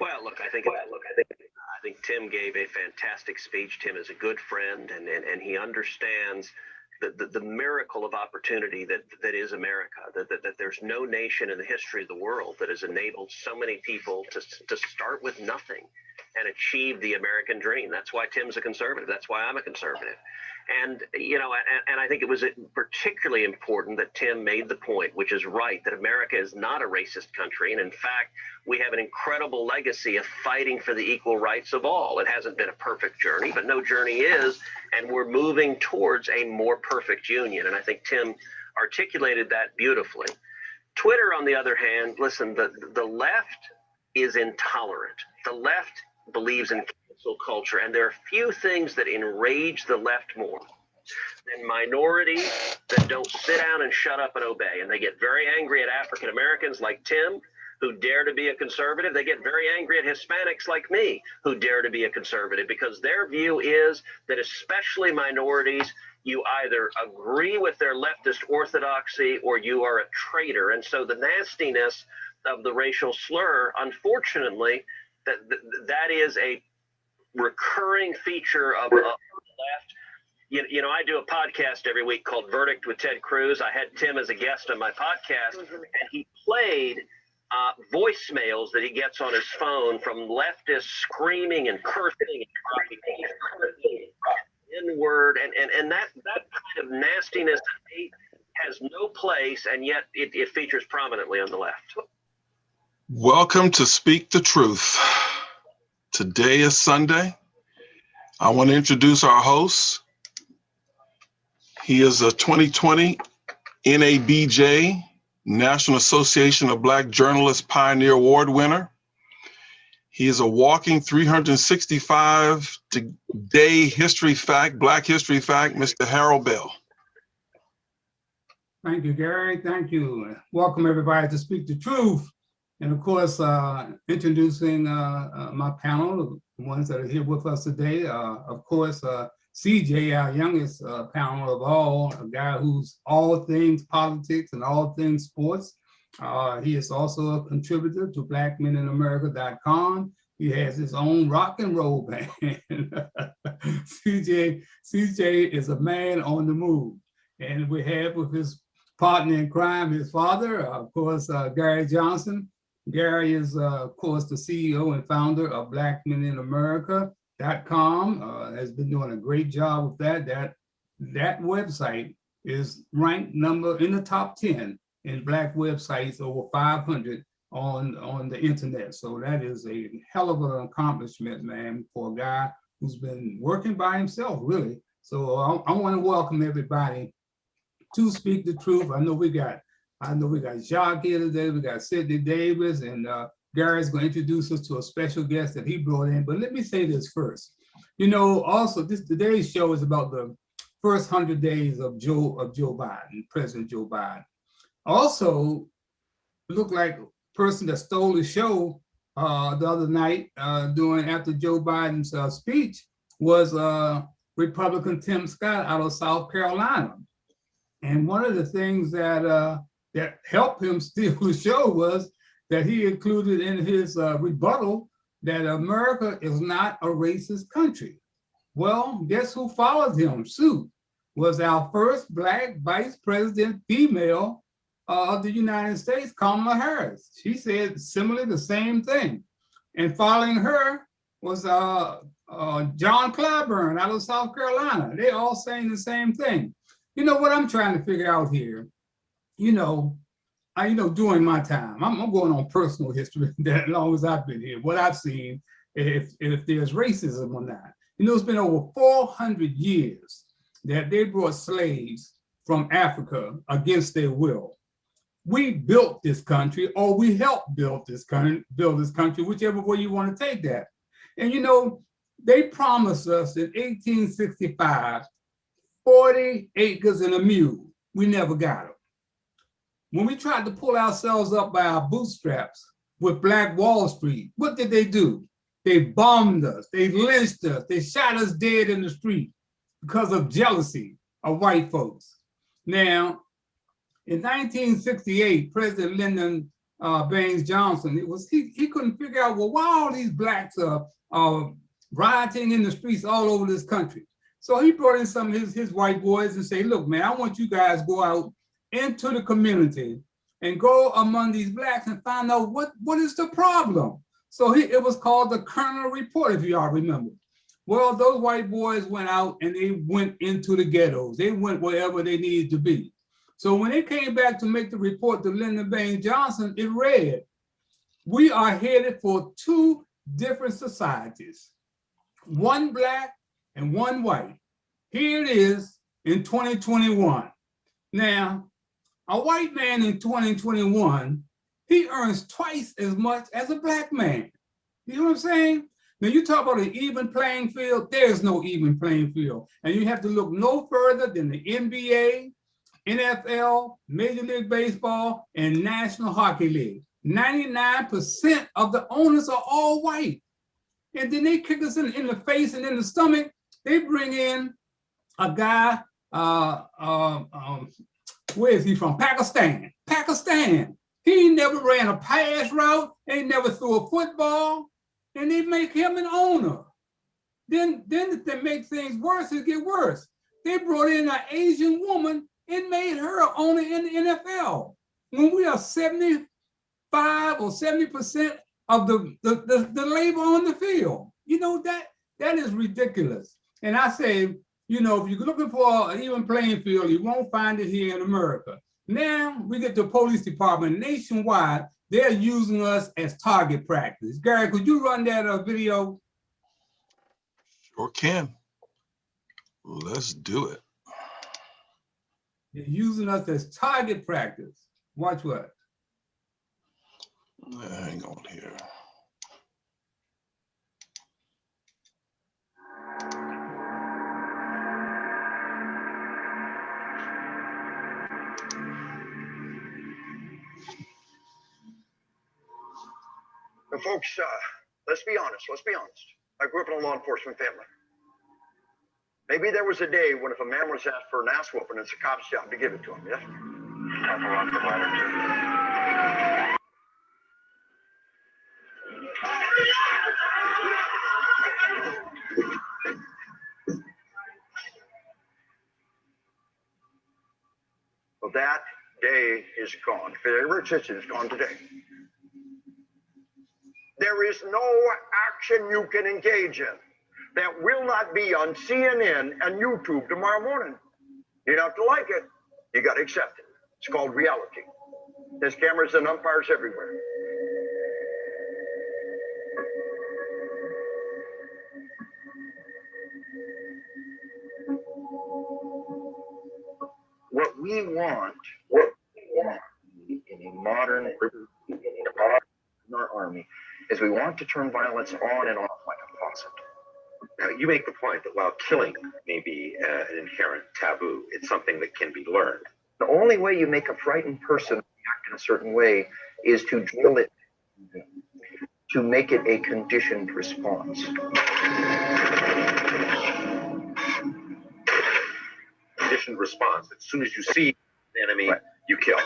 Well, look, I think Tim gave a fantastic speech. Tim is a good friend, and he understands the miracle of opportunity that is America. That there's no nation in the history of the world that has enabled so many people to start with nothing and achieve the American dream. That's why Tim's a conservative. That's why I'm a conservative. And, and I think it was particularly important that Tim made the point, which is right, that America is not a racist country. And in fact, we have an incredible legacy of fighting for the equal rights of all. It hasn't been a perfect journey, but no journey is. And we're moving towards a more perfect union. And I think Tim articulated that beautifully. Twitter, on the other hand, listen, the left is intolerant. The left believes in cancel culture, and there are few things that enrage the left more than minorities that don't sit down and shut up and obey. And they get very angry at African Americans like Tim, who dare to be a conservative. They get very angry at Hispanics like me, who dare to be a conservative, because their view is that especially minorities, you either agree with their leftist orthodoxy or you are a traitor. And so the nastiness of the racial slur, unfortunately, that is a recurring feature of the left. I do a podcast every week called Verdict with Ted Cruz. I had Tim as a guest on my podcast, and he played voicemails that he gets on his phone from leftists screaming and cursing and N-word, and that kind of nastiness and hate has no place, and yet it features prominently on the left. Welcome to Speak the Truth. Today is Sunday. I want to introduce our host. He is a 2020 NABJ, National Association of Black Journalists Pioneer Award winner. He is a walking 365-day history fact, Black history fact, Mr. Harold Bell. Thank you, Gary. Thank you. Welcome, everybody, to Speak the Truth. And of course, introducing my panel, the ones that are here with us today. Of course, CJ, our youngest panel of all, a guy who's all things politics and all things sports. He is also a contributor to BlackMenInAmerica.com. He has his own rock and roll band. CJ is a man on the move. And we have with his partner in crime, his father, of course, Gary Johnson. Gary is, of course, the CEO and founder of BlackMenInAmerica.com. Has been doing a great job with that. That website is ranked number in the top 10 in Black websites, over 500 on the internet. So that is a hell of an accomplishment, man, for a guy who's been working by himself, really. So I want to welcome everybody to Speak the Truth. I know we got Jacques here today. We got Sidney Davis, and Gary's going to introduce us to a special guest that he brought in. But let me say this first. Also today's show is about the first 100 days of Joe Biden, President Joe Biden. Also, looked like a person that stole the show the other night after Joe Biden's speech was Republican Tim Scott out of South Carolina. And one of the things that helped him steal the show was that he included in his rebuttal that America is not a racist country. Well, guess who followed him suit? Was our first Black vice president female of the United States, Kamala Harris. She said similarly the same thing. And following her was John Clyburn out of South Carolina. They all saying the same thing. What I'm trying to figure out here, during my time, I'm going on personal history that long as I've been here, what I've seen, if there's racism or not. It's been over 400 years that they brought slaves from Africa against their will. We built this country, or we helped build this country, whichever way you want to take that. And they promised us in 1865, 40 acres and a mule. We never got them. When we tried to pull ourselves up by our bootstraps with Black Wall Street, what did they do? They bombed us, they lynched us, they shot us dead in the street because of jealousy of white folks. Now, in 1968, President Lyndon Baines Johnson. It was he couldn't figure out, well, why all these blacks are rioting in the streets all over this country. So he brought in some of his white boys and say, look, man, I want you guys to go out into the community and go among these blacks and find out what is the problem. So it was called the Kerner Report, if y'all remember. Well, those white boys went out and they went into the ghettos. They went wherever they needed to be. So when they came back to make the report to Lyndon Baines Johnson, it read, we are headed for two different societies, one black and one white. Here it is in 2021. Now, a white man in 2021, he earns twice as much as a black man. You know what I'm saying? Now you talk about an even playing field, there's no even playing field. And you have to look no further than the NBA, NFL, Major League Baseball, and National Hockey League. 99% of the owners are all white. And then they kick us in the face and in the stomach. They bring in a guy, where is he from? Pakistan. Pakistan. He never ran a pass route, ain't never threw a football, and they make him an owner. Then if they make things worse, it get worse. They brought in an Asian woman and made her an owner in the NFL. When we are 75 or 70% of the labor on the field. You know, that is ridiculous. And I say, you know, if you're looking for an even playing field, you won't find it here in America. Now we get the police department nationwide, they're using us as target practice. Gary, could you run that video? Sure can. Let's do it. They're using us as target practice. Watch what? Hang on here. And folks, let's be honest. I grew up in a law enforcement family. Maybe there was a day when if a man was asked for an ass whooping, it's a cop's job to give it to him, yes? Well, that day is gone. If it ever existed, it's gone today. There is no action you can engage in that will not be on CNN and YouTube tomorrow morning. You don't have to like it. You got to accept it. It's called reality. There's cameras and umpires everywhere. What we want in a modern in our army is we want to turn violence on and off like a faucet. Now, you make the point that while killing may be an inherent taboo, it's something that can be learned. The only way you make a frightened person act in a certain way is to drill it, to make it a conditioned response. Conditioned response. As soon as you see the enemy, right, you kill.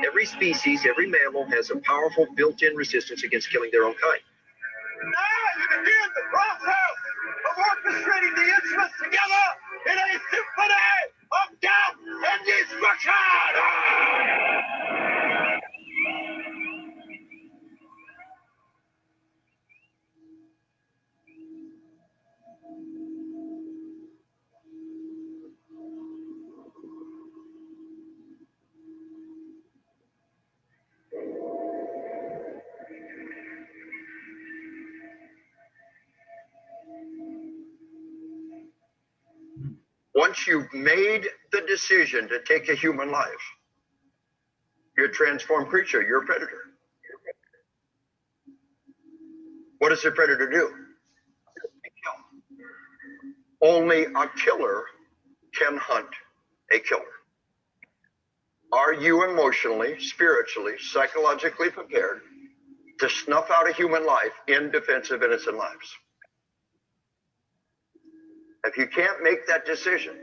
Every species, every mammal has a powerful built-in resistance against killing their own kind. Now you begin the process of orchestrating the instruments together in a symphony of death and destruction! Once you've made the decision to take a human life, you're a transformed creature, you're a predator. What does a predator do? Only a killer can hunt a killer. Are you emotionally, spiritually, psychologically prepared to snuff out a human life in defense of innocent lives? If you can't make that decision,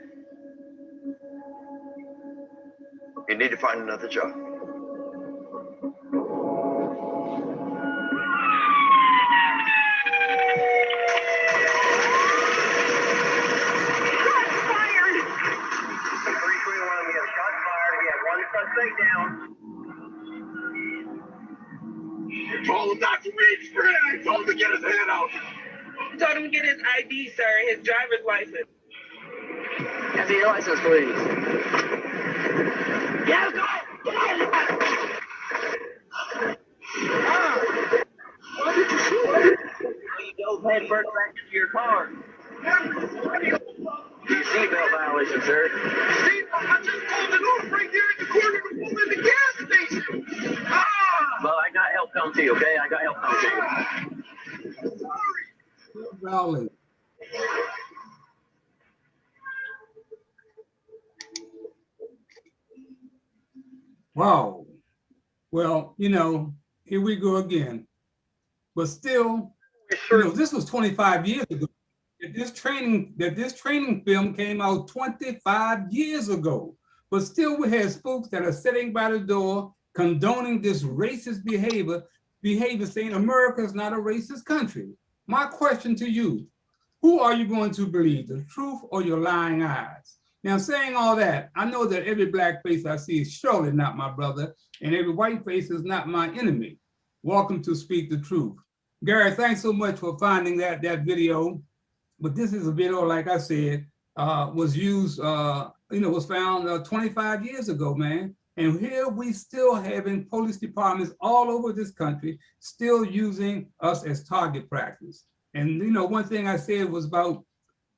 you need to find another job. I told him not to reach for it. I told him to get his hand out. I told him to get his ID, sir, his driver's license. Have your license, please. Yes, go! Why did you shoot? You dove head first back into your car. Your seatbelt violation, sir. I just pulled it off right there in the corner to pull in the gas station. Well, I got help come to you, okay? I got help come to you. Sorry. Rowley. Wow. Well, you know, here we go again. But still, you know, this was 25 years ago. This training film came out 25 years ago. But still we have spooks that are sitting by the door condoning this racist behavior saying America is not a racist country. My question to you, who are you going to believe, the truth or your lying eyes? Now, saying all that, I know that every black face I see is surely not my brother, and every white face is not my enemy. Welcome to Speak the Truth. Gary, thanks so much for finding that video. But this is a video, like I said, was used, was found 25 years ago, man. And here we still having police departments all over this country still using us as target practice. And you know, one thing I said was about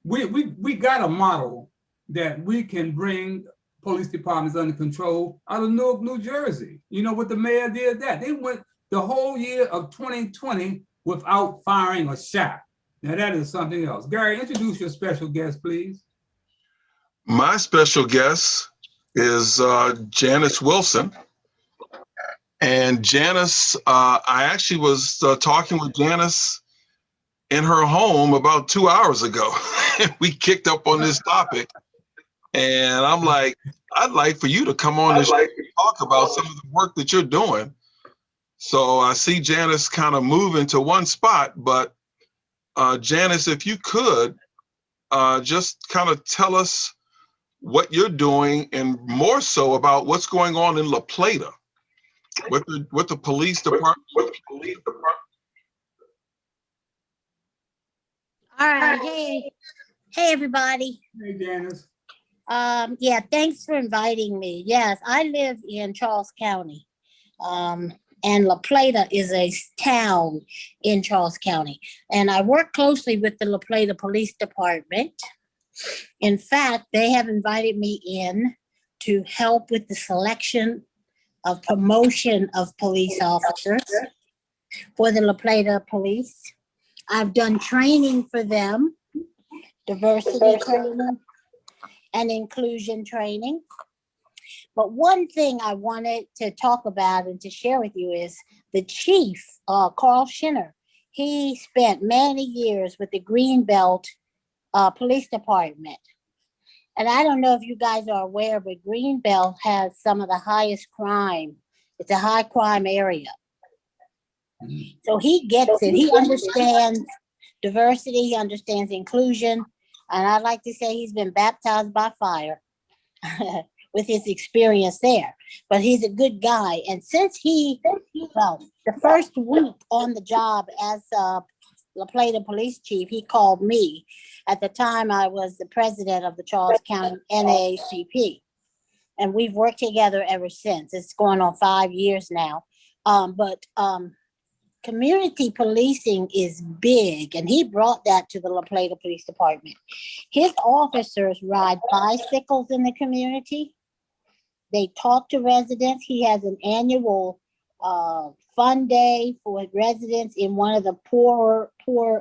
we got a model that we can bring police departments under control out of Newark, New Jersey. You know what the mayor did that? They went the whole year of 2020 without firing a shot. Now that is something else. Gary, introduce your special guest, please. My special guest is Janice Wilson. And Janice, I actually was talking with Janice in her home about 2 hours ago. We kicked up on this topic. And I'm like, I'd like for you to come on this show and talk about some of the work that you're doing. So I see Janice kind of moving to one spot, but Janice, if you could just kind of tell us what you're doing and more so about what's going on in La Plata with the police department. All right. Hey, everybody. Hey, Janice. Yeah, thanks for inviting me. Yes, I live in Charles County. And La Plata is a town in Charles County. And I work closely with the La Plata Police Department. In fact, they have invited me in to help with the selection of promotion of police officers for the La Plata Police. I've done training for them, diversity training and inclusion training. But one thing I wanted to talk about and to share with you is the chief, Carl Schinner. He spent many years with the Greenbelt Police Department. And I don't know if you guys are aware, but Greenbelt has some of the highest crime. It's a high crime area. So he gets it. He understands diversity, he understands inclusion. And I'd like to say he's been baptized by fire with his experience there. But he's a good guy. And since the first week on the job as La Plata police chief, he called me. At the time, I was the president of the Charles County NAACP. And we've worked together ever since. It's going on 5 years now. Community policing is big, and he brought that to the La Plata Police Department. His officers ride bicycles in the community. They talk to residents. He has an annual fun day for residents in one of the poorer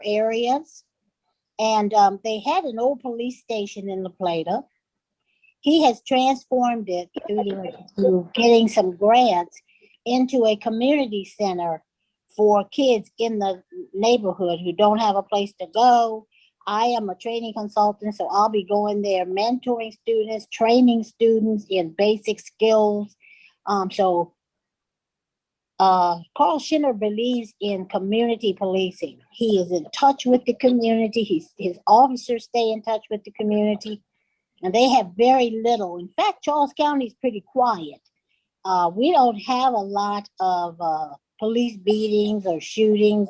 areas. And they had an old police station in La Plata. He has transformed it through getting some grants into a community center for kids in the neighborhood who don't have a place to go. I am a training consultant, so I'll be going there, mentoring students, training students in basic skills. So Carl Schinner believes in community policing. He is in touch with the community. His officers stay in touch with the community, and they have very little. In fact, Charles County is pretty quiet. We don't have a lot of police beatings or shootings.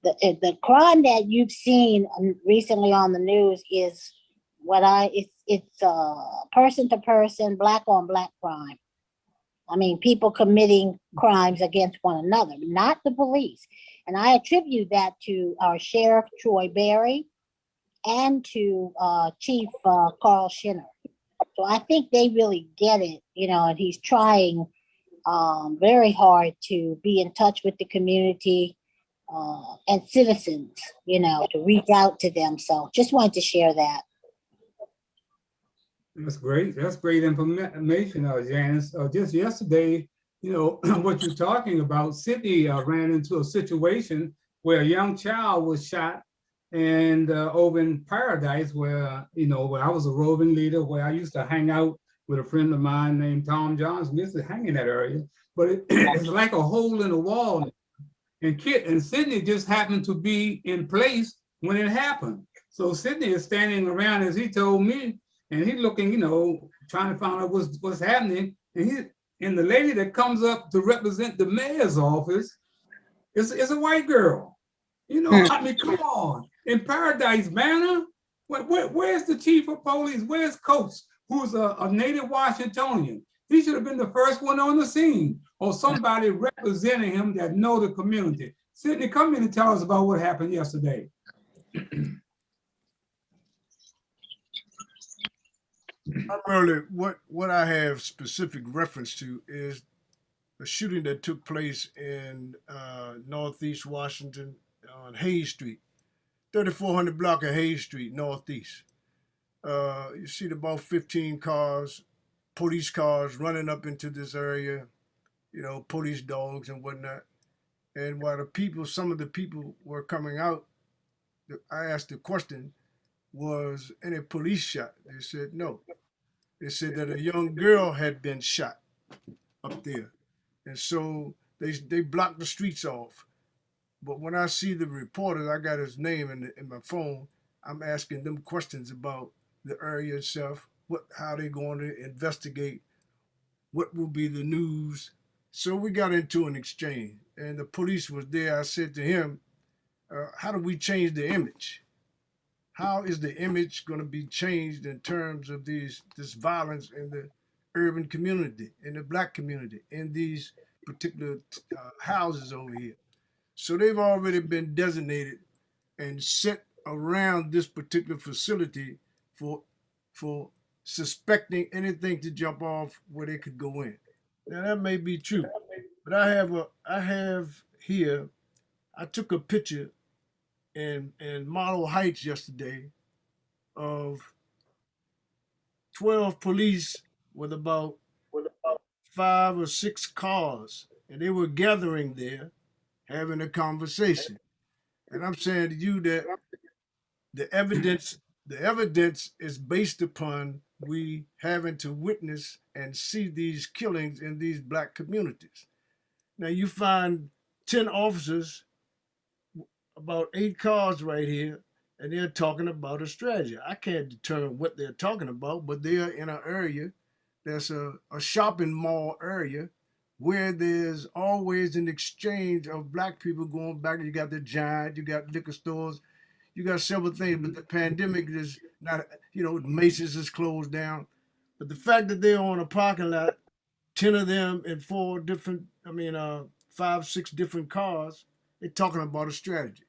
The crime that you've seen recently on the news is it's person to person, black on black crime. I mean, people committing crimes against one another, not the police. And I attribute that to our Sheriff Troy Berry and to Chief Carl Schinner. So I think they really get it, and he's trying very hard to be in touch with the community and citizens, to reach out to them. So just wanted to share that. That's great. That's great information, Janice. Just yesterday, what you're talking about, Sydney ran into a situation where a young child was shot, and over in Paradise, where I was a roving leader, where I used to hang out with a friend of mine named Tom Johnson. We used to hang in that area, but it's like a hole in the wall. And Sydney just happened to be in place when it happened. So Sydney is standing around, as he told me, and he's looking, trying to find out what's happening. And the lady that comes up to represent the mayor's office is a white girl. I mean, come on. In Paradise Manor, where's the chief of police? Where's Coach, who's a native Washingtonian? He should have been the first one on the scene, or somebody representing him that know the community. Sydney, come in and tell us about what happened yesterday. Primarily, what I have specific reference to is a shooting that took place in Northeast Washington on Hayes Street, 3400 block of Hayes Street, Northeast. You see about 15 cars, police cars running up into this area, police dogs and whatnot. And while some of the people were coming out, I asked the question, was any police shot? They said no. They said that a young girl had been shot up there. And so they blocked the streets off. But when I see the reporters, I got his name in my phone, I'm asking them questions about the area itself, how they're going to investigate, what will be the news. So we got into an exchange, and the police was there. I said to him, how do we change the image? How is the image going to be changed in terms of this violence in the urban community, in the black community, in these particular houses over here? So they've already been designated and set around this particular facility for suspecting anything to jump off where they could go in. Now that may be true, but I have here, I took a picture in Model Heights yesterday of 12 police with about 5 or 6 cars, and they were gathering there having a conversation. And I'm saying to you that the evidence is based upon we having to witness and see these killings in these black communities. Now you find 10 officers, about 8 cars right here, and they're talking about a strategy. I can't determine what they're talking about, but they're in an area that's a shopping mall area where there's always an exchange of black people going back. You got the Giant, you got liquor stores, you got several things, but the pandemic is not, Macy's is closed down. But the fact that they're on a parking lot, 10 of them in 5, 6 different cars, they're talking about a strategy.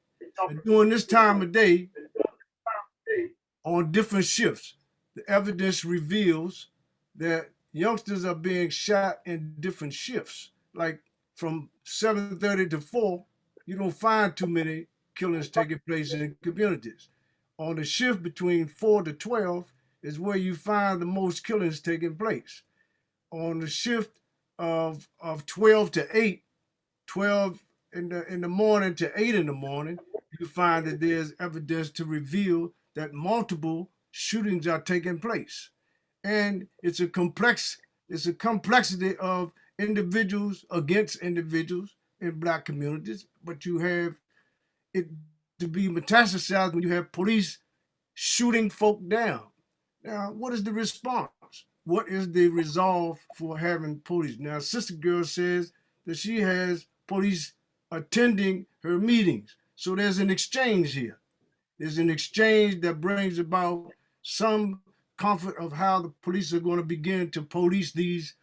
And during this time of day, on different shifts, the evidence reveals that youngsters are being shot in different shifts. Like from 7:30 to 4, you don't find too many killings taking place in communities. On the shift between 4 to 12 is where you find the most killings taking place. On the shift of 12 to 8, 12 in the morning to 8 in the morning, you you find that there's evidence to reveal that multiple shootings are taking place. And it's a complexity of individuals against individuals in Black communities, but you have it to be metastasized when you have police shooting folk down. Now, what is the response? What is the resolve for having police? Now, Sister Girl says that she has police attending her meetings. So there's an exchange here. There's an exchange that brings about some comfort of how the police are going to begin to police these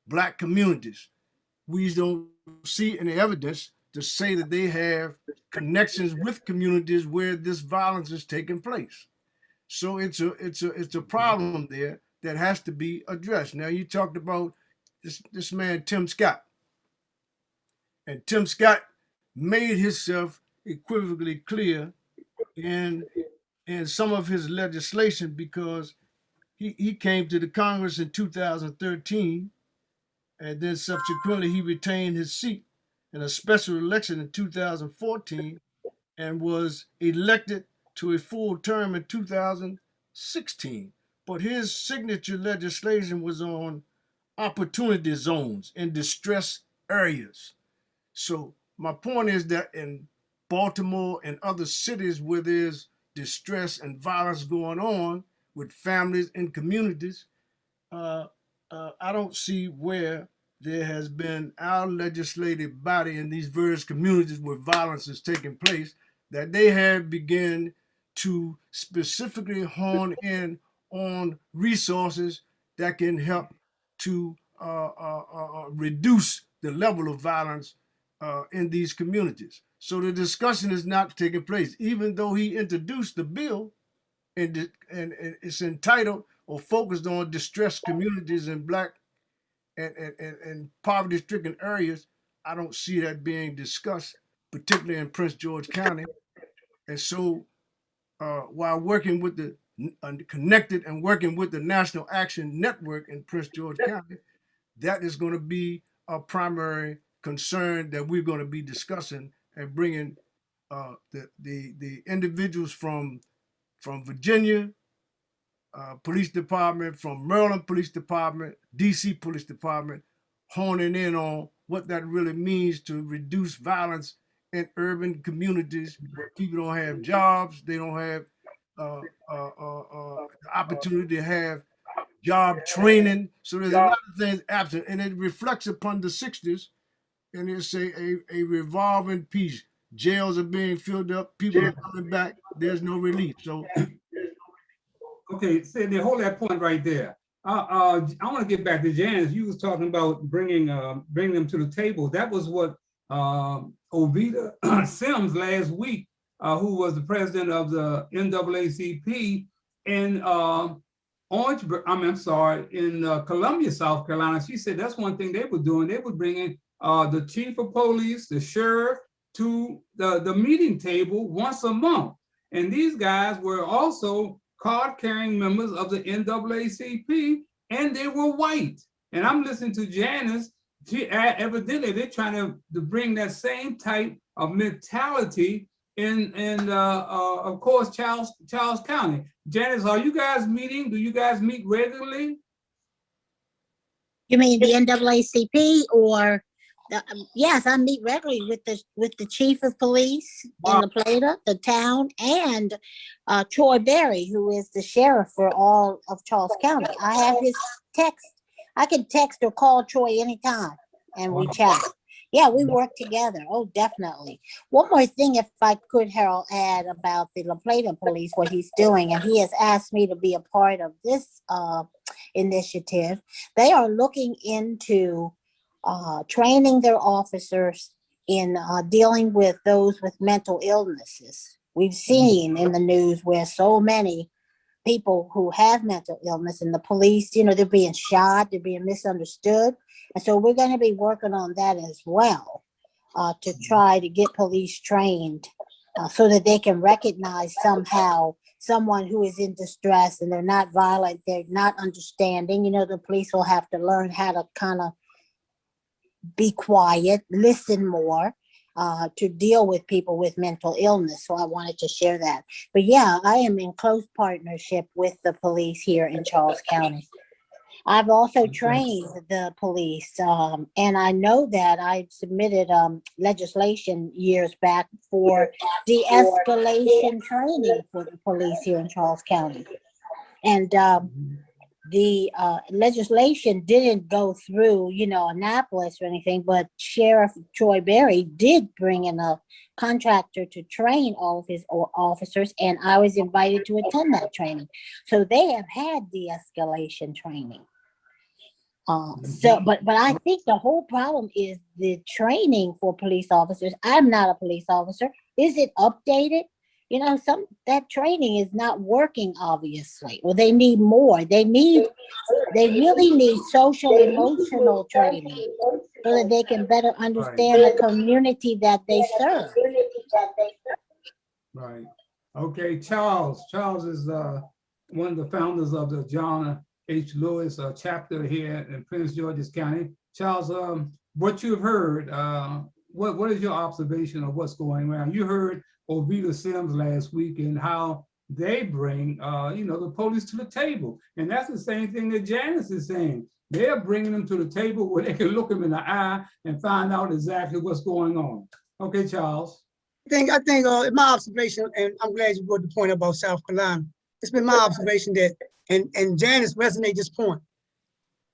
Black communities. We don't see any evidence to say that they have connections with communities where this violence is taking place. So it's a problem there that has to be addressed. Now, you talked about this man Tim Scott, and Tim Scott made himself equivocally clear in some of his legislation, because he came to the Congress in 2013, and then subsequently he retained his seat in a special election in 2014 and was elected to a full term in 2016. But his signature legislation was on opportunity zones in distress areas. So my point is that in Baltimore and other cities where there's distress and violence going on with families and communities, I don't see where there has been our legislative body in these various communities where violence is taking place, that they have begun to specifically hone in on resources that can help to reduce the level of violence in these communities. So the discussion is not taking place, even though he introduced the bill and it's entitled or focused on distressed communities in Black and poverty-stricken areas. I don't see that being discussed, particularly in Prince George County. And so while working with the connected and working with the National Action Network in Prince George County, that is going to be a primary concern that we're going to be discussing and bringing the individuals from Virginia Police Department, from Maryland Police Department, DC Police Department, honing in on what that really means to reduce violence in urban communities where people don't have jobs, they don't have the opportunity to have job training. So there's a lot of things absent, and it reflects upon the 60s, and it's a revolving piece. Jails are being filled up, people are coming back, there's no relief. So okay, so they hold that point right there. I want to get back to Janice. You was talking about bringing them to the table. That was what Ovita Sims last week, who was the president of the NAACP in Columbia, South Carolina. She said that's one thing they were doing. They were bringing the chief of police, the sheriff, to the meeting table once a month. And these guys were also card-carrying members of the NAACP, and they were white. And I'm listening to Janice. Evidently, they're trying to bring that same type of mentality in of course, Charles County. Janice, are you guys meeting? Do you guys meet regularly? You mean the NAACP or? Yes, I meet regularly with the chief of police in La Plata, the town, and Troy Berry, who is the sheriff for all of Charles County. I have his text. I can text or call Troy anytime, and we chat. Yeah, we work together. Oh, definitely. One more thing, if I could, Harold, add about the La Plata police, what he's doing, and he has asked me to be a part of this initiative. They are looking into training their officers in dealing with those with mental illnesses. We've seen in the news where so many people who have mental illness and the police, they're being shot, they're being misunderstood. And so we're going to be working on that as well to try to get police trained so that they can recognize somehow someone who is in distress and they're not violent, they're not understanding. The police will have to learn how to kind of be quiet, listen more, to deal with people with mental illness. So I wanted to share that. But yeah, I am in close partnership with the police here in Charles County. I've also trained the police, and I know that I submitted legislation years back for de-escalation training for the police here in Charles County. And the legislation didn't go through, Annapolis or anything, but Sheriff Troy Berry did bring in a contractor to train all of his officers, and I was invited to attend that training. So they have had de-escalation training. But I think the whole problem is the training for police officers. I'm not a police officer. Is it updated? That training is not working, obviously. Well, they need more. They really need social emotional training so that they can better understand the community that they serve. Right. Okay, Charles. Charles is one of the founders of the John H. Lewis chapter here in Prince George's County. Charles, what you've heard, what is your observation of what's going on? You heard Ovita Sims last week and how they bring, the police to the table. And that's the same thing that Janice is saying. They're bringing them to the table where they can look them in the eye and find out exactly what's going on. Okay, Charles. I think my observation, and I'm glad you brought the point about South Carolina. It's been my observation that, and Janice resonates this point,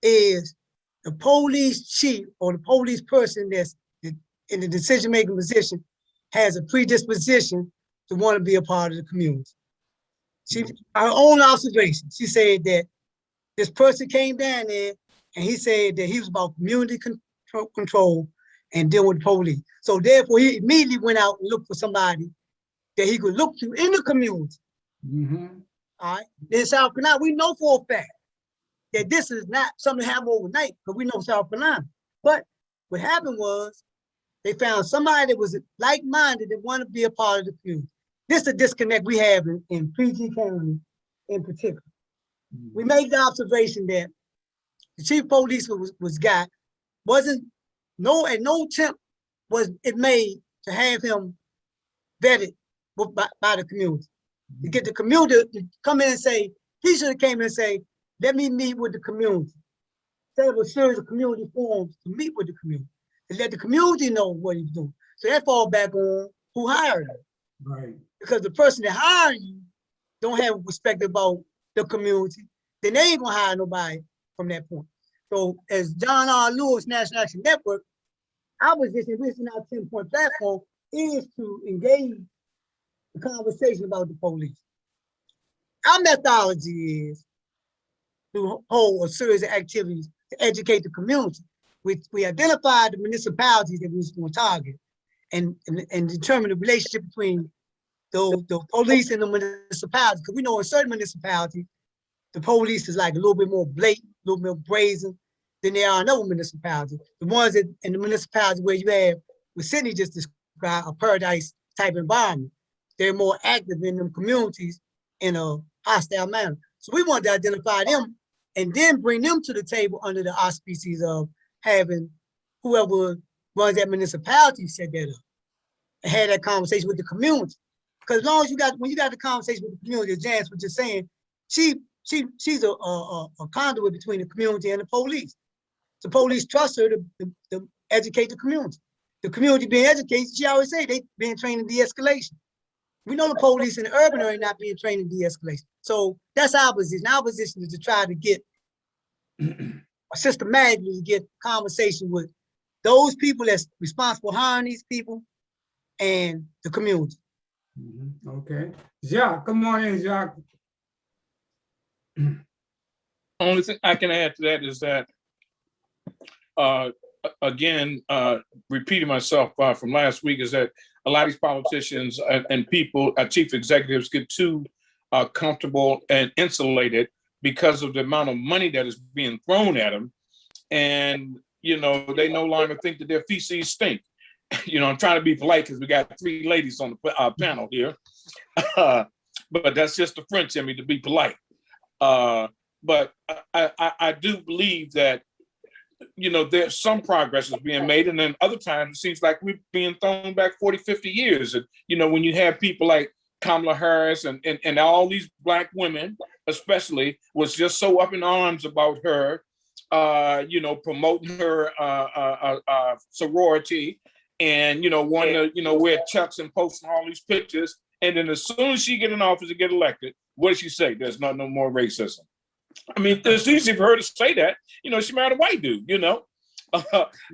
is the police chief or the police person that's in the decision-making position has a predisposition to want to be a part of the community. Our own observation, she said that this person came down there and he said that he was about community control and deal with the police. So therefore, he immediately went out and looked for somebody that he could look to in the community. All right. In South Carolina, we know for a fact that this is not something that happened overnight, because we know South Carolina. But what happened was they found somebody that was like-minded that wanted to be a part of the community. This is a disconnect we have in PG County in particular. We made the observation that the chief of police was got, no attempt was it made to have him vetted by the community. To get the community to come in and say, he should have came in and say, let me meet with the community. Set up a series of community forums to meet with the community, to let the community know what he's doing. So that falls back on who hired him. Right. Because the person that hired you don't have respect about the community, then they ain't gonna hire nobody from that point. So as John R. Lewis National Action Network, our position, within our 10-point platform, is to engage the conversation about the police. Our methodology is to hold a series of activities to educate the community. We identified the municipalities that we was going to target and determine the relationship between the police and the municipalities. Because we know in certain municipalities, the police is like a little bit more blatant, a little bit more brazen than they are in other municipalities. The ones that in the municipalities where you have, what Sydney just described, a paradise type environment, they're more active in them communities in a hostile manner. So we want to identify them and then bring them to the table under the auspices of having whoever runs that municipality set that up and have that conversation with the community. Because as long as when you got the conversation with the community, as Janice was just saying, she's a conduit between the community and the police. The police trust her to educate the community. The community being educated, she always say they being trained in de-escalation. We know the police in the urban area not being trained in de-escalation. So that's our position. Our position is to try to get systematically get conversation with those people that's responsible for hiring these people and the community. Okay. Jacques, come on in, Jacques. Only thing I can add to that is that, again, repeating myself from last week, is that a lot of these politicians and people, chief executives, get too comfortable and insulated because of the amount of money that is being thrown at them. And, they no longer think that their feces stink. I'm trying to be polite because we got 3 ladies on the panel here. But that's just the French in me, to be polite. But I do believe that there's some progress is being made, and then other times it seems like we're being thrown back 40, 50 years. And, when you have people like Kamala Harris and all these Black women, especially, was just so up in arms about her, promoting her sorority and, wanting to, wear chucks and posting all these pictures. And then as soon as she get in office and get elected, what does she say? There's no more racism. I mean, it's easy for her to say that. She married a white dude,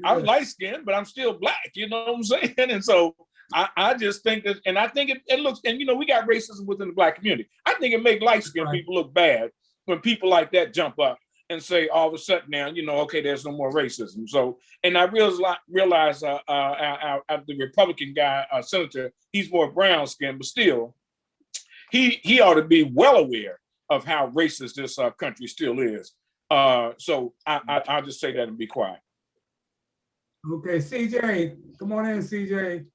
I'm light skinned, but I'm still Black, you know what I'm saying? And so I just think that, and I think it looks, and we got racism within the Black community. I think it makes light skinned people look bad when people like that jump up and say all of a sudden now, okay, there's no more racism. So, and I realize the Republican guy, senator, he's more brown skinned, but still, he ought to be well aware of how racist this country still is. So I'll just say that and be quiet. Okay, CJ, come on in, CJ.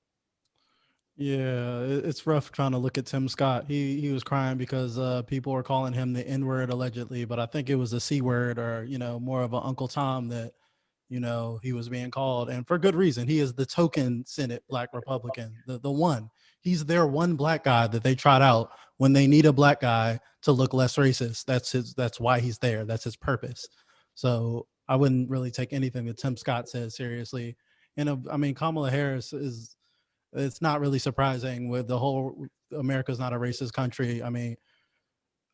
Yeah, it's rough trying to look at Tim Scott. He was crying because people were calling him the N-word allegedly, but I think it was a C-word or, more of an Uncle Tom that, he was being called, and for good reason. He is the token Senate Black Republican, the one. He's their one Black guy that they trot out when they need a Black guy to look less racist. That's why he's there. That's his purpose. So I wouldn't really take anything that Tim Scott says seriously. And I mean, Kamala Harris it's not really surprising with the whole America's not a racist country. I mean,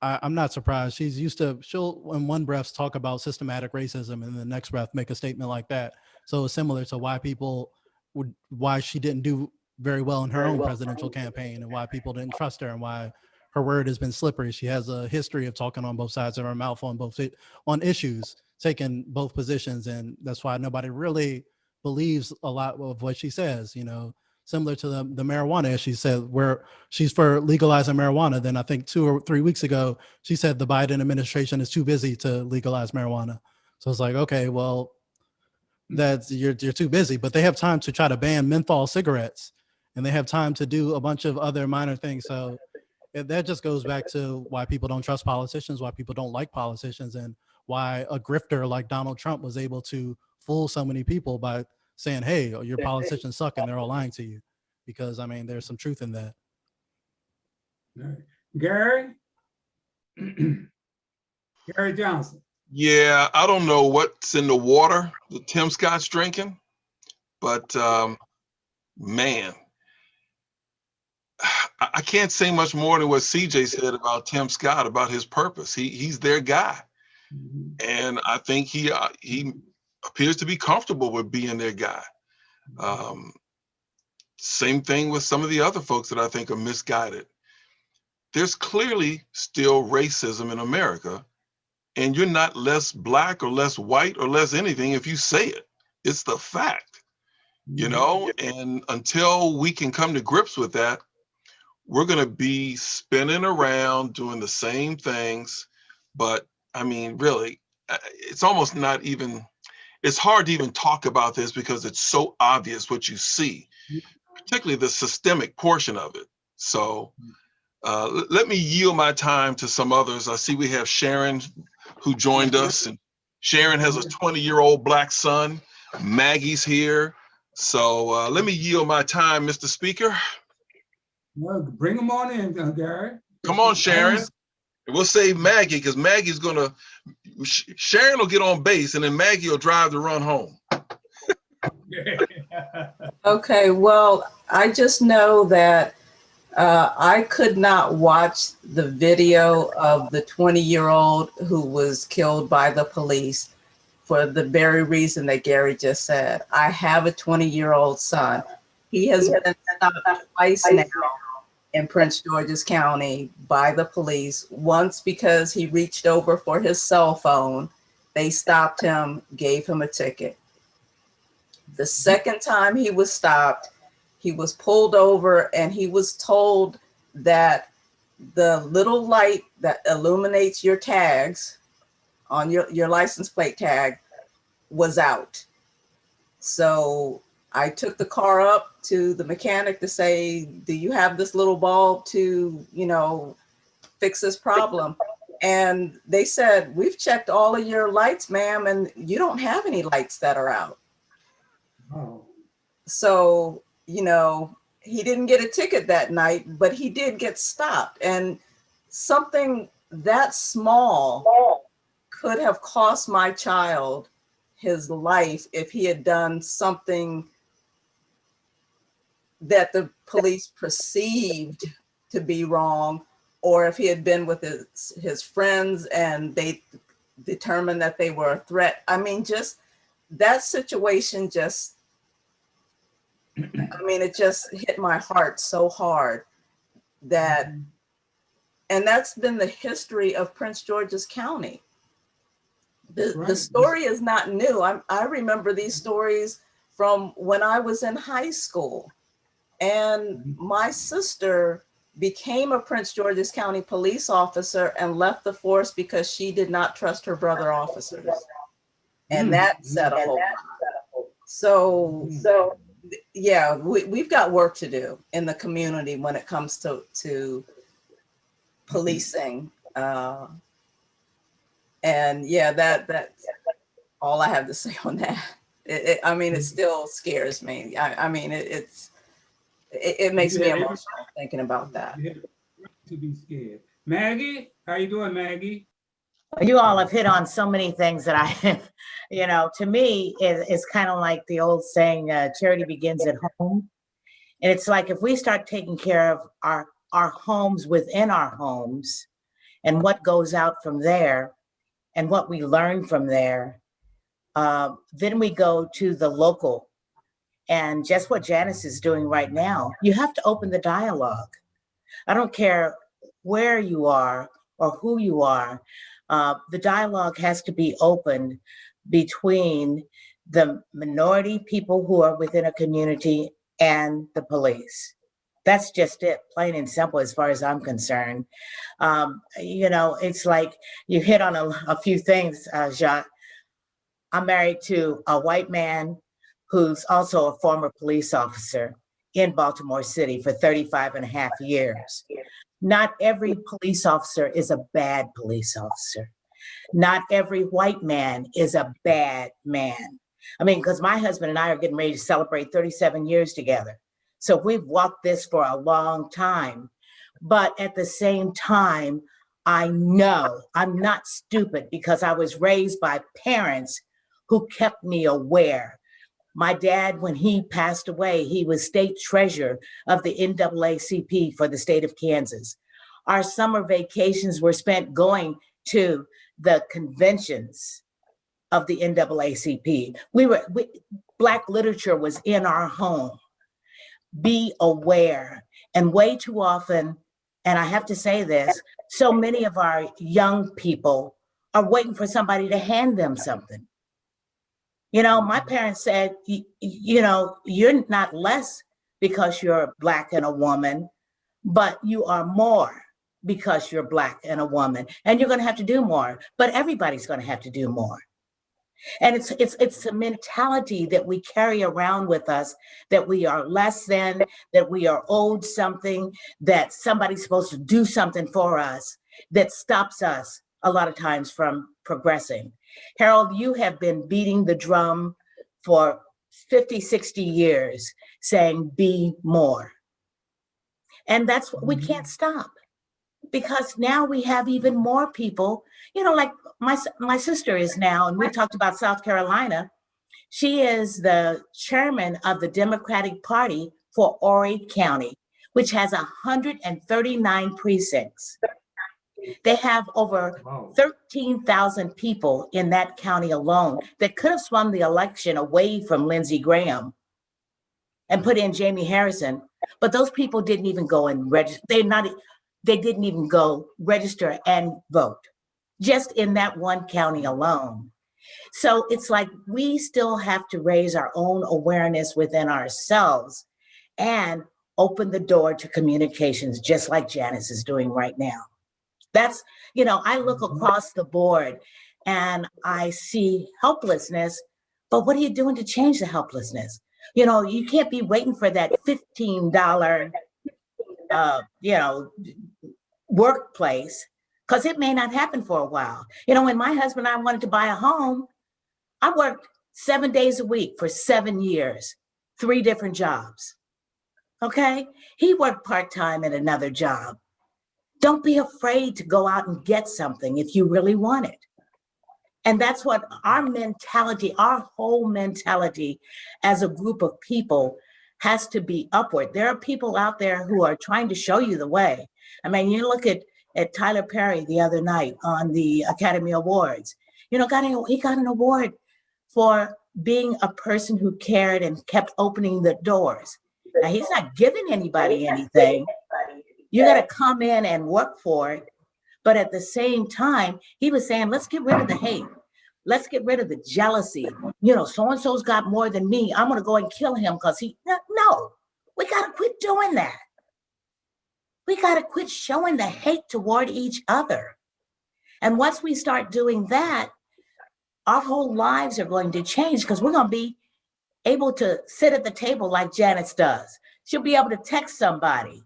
I'm not surprised. She'll in one breath talk about systematic racism and in the next breath make a statement like that. So it's similar to why she didn't do very well in her own presidential campaign and why people didn't trust her and why her word has been slippery. She has a history of talking on both sides of her mouth on issues, taking both positions. And that's why nobody really believes a lot of what she says, similar to the marijuana. She said where she's for legalizing marijuana. Then I think 2 or 3 weeks ago, she said the Biden administration is too busy to legalize marijuana. So it's like, okay, well, you're too busy, but they have time to try to ban menthol cigarettes and they have time to do a bunch of other minor things. So that just goes back to why people don't trust politicians, why people don't like politicians, and why a grifter like Donald Trump was able to fool so many people by saying, hey, your politicians suck and they're all lying to you. Because, I mean, there's some truth in that. Gary? Gary Johnson. Yeah, I don't know what's in the water that Tim Scott's drinking, but man, I can't say much more than what CJ said about Tim Scott, about his purpose. He's their guy. And I think he appears to be comfortable with being their guy. Same thing with some of the other folks that I think are misguided. There's clearly still racism in America, and you're not less Black or less white or less anything if you say it. It's the fact, and until we can come to grips with that, we're going to be spinning around doing the same things. But I mean, really, it's almost not even, it's hard to even talk about this because it's so obvious what you see, particularly the systemic portion of it. So let me yield my time to some others. I see we have Sharon who joined us, and Sharon has a 20-year-old Black son. Maggie's here. So let me yield my time, Mr. Speaker. Well, bring them on in, Gary. Come on, Sharon. We'll save Maggie because Maggie's Sharon will get on base and then Maggie will drive the run home. Okay, well, I just know that I could not watch the video of the 20-year-old who was killed by the police for the very reason that Gary just said. I have a 20-year-old son. He has been stopped twice now in Prince George's County by the police. Once because he reached over for his cell phone. They stopped him, gave him a ticket. The second time he was stopped, he was pulled over and he was told that the little light that illuminates your tags on your license plate tag was out. So I took the car up to the mechanic to say, do you have this little bulb to, fix this problem? And they said, we've checked all of your lights, ma'am, and you don't have any lights that are out. Oh. So, you know, he didn't get a ticket that night, but he did get stopped. And something that small could have cost my child his life if he had done something that the police perceived to be wrong, or if he had been with his friends and they determined that they were a threat. I mean, just that situation just, I mean, it just hit my heart so hard that, and that's been the history of Prince George's County. The story is not new. I remember these stories from when I was in high school. And my sister became a Prince George's County police officer and left the force because she did not trust her brother officers. And that set a whole lot. So yeah, we've got work to do in the community when it comes to policing. And yeah, that's all I have to say on that. I mean, it still scares me. I mean, it makes me emotional thinking about that. To be scared. Maggie, how you doing, Maggie? You all have hit on so many things that I, you know, to me, it's kind of like the old saying, charity begins at home. And it's like, if we start taking care of our homes within our homes and what goes out from there and what we learn from there, then we go to the local. And just what Janice is doing right now, you have to open the dialogue. I don't care where you are or who you are, the dialogue has to be opened between the minority people who are within a community and the police. That's just it, plain and simple, as far as I'm concerned. You know, it's like you hit on a few things, Jacques. I'm married to a white man who's also a former police officer in Baltimore City for 35 and a half years. Not every police officer is a bad police officer. Not every white man is a bad man. I mean, because my husband and I are getting ready to celebrate 37 years together. So we've walked this for a long time. But at the same time, I know I'm not stupid because I was raised by parents who kept me aware. My dad, when he passed away, he was state treasurer of the NAACP for the state of Kansas. Our summer vacations were spent going to the conventions of the NAACP. Black literature was in our home. Be aware. And way too often, and I have to say this, so many of our young people are waiting for somebody to hand them something. You know, my parents said, you know, you're not less because you're Black and a woman, but you are more because you're Black and a woman, and you're going to have to do more, but everybody's going to have to do more. And it's a mentality that we carry around with us, that we are less than, that we are owed something, that somebody's supposed to do something for us, that stops us a lot of times from progressing. Harold, you have been beating the drum for 50, 60 years saying be more. And that's what we can't stop, because now we have even more people, you know, like my sister is now, and we talked about South Carolina. She is the chairman of the Democratic Party for Horry County, which has 139 precincts. They have over 13,000 people in that county alone that could have swung the election away from Lindsey Graham and put in Jamie Harrison, but those people didn't even go and register. They didn't even go register and vote, just in that one county alone. So it's like we still have to raise our own awareness within ourselves and open the door to communications, just like Janice is doing right now. That's, you know, I look across the board and I see helplessness, but what are you doing to change the helplessness? You know, you can't be waiting for that $15, you know, workplace because it may not happen for a while. You know, when my husband and I wanted to buy a home, I worked 7 days a week for 7 years, 3 different jobs. Okay? He worked part-time at another job. Don't be afraid to go out and get something if you really want it. And that's what our mentality, our whole mentality as a group of people has to be upward. There are people out there who are trying to show you the way. I mean, you look at Tyler Perry the other night on the Academy Awards. You know, he got an award for being a person who cared and kept opening the doors. Now, he's not giving anybody anything. You got to come in and work for it. But at the same time, he was saying, let's get rid of the hate. Let's get rid of the jealousy. You know, so-and-so's got more than me. I'm going to go and kill him because no, we got to quit doing that. We got to quit showing the hate toward each other. And once we start doing that, our whole lives are going to change because we're going to be able to sit at the table like Janice does. She'll be able to text somebody.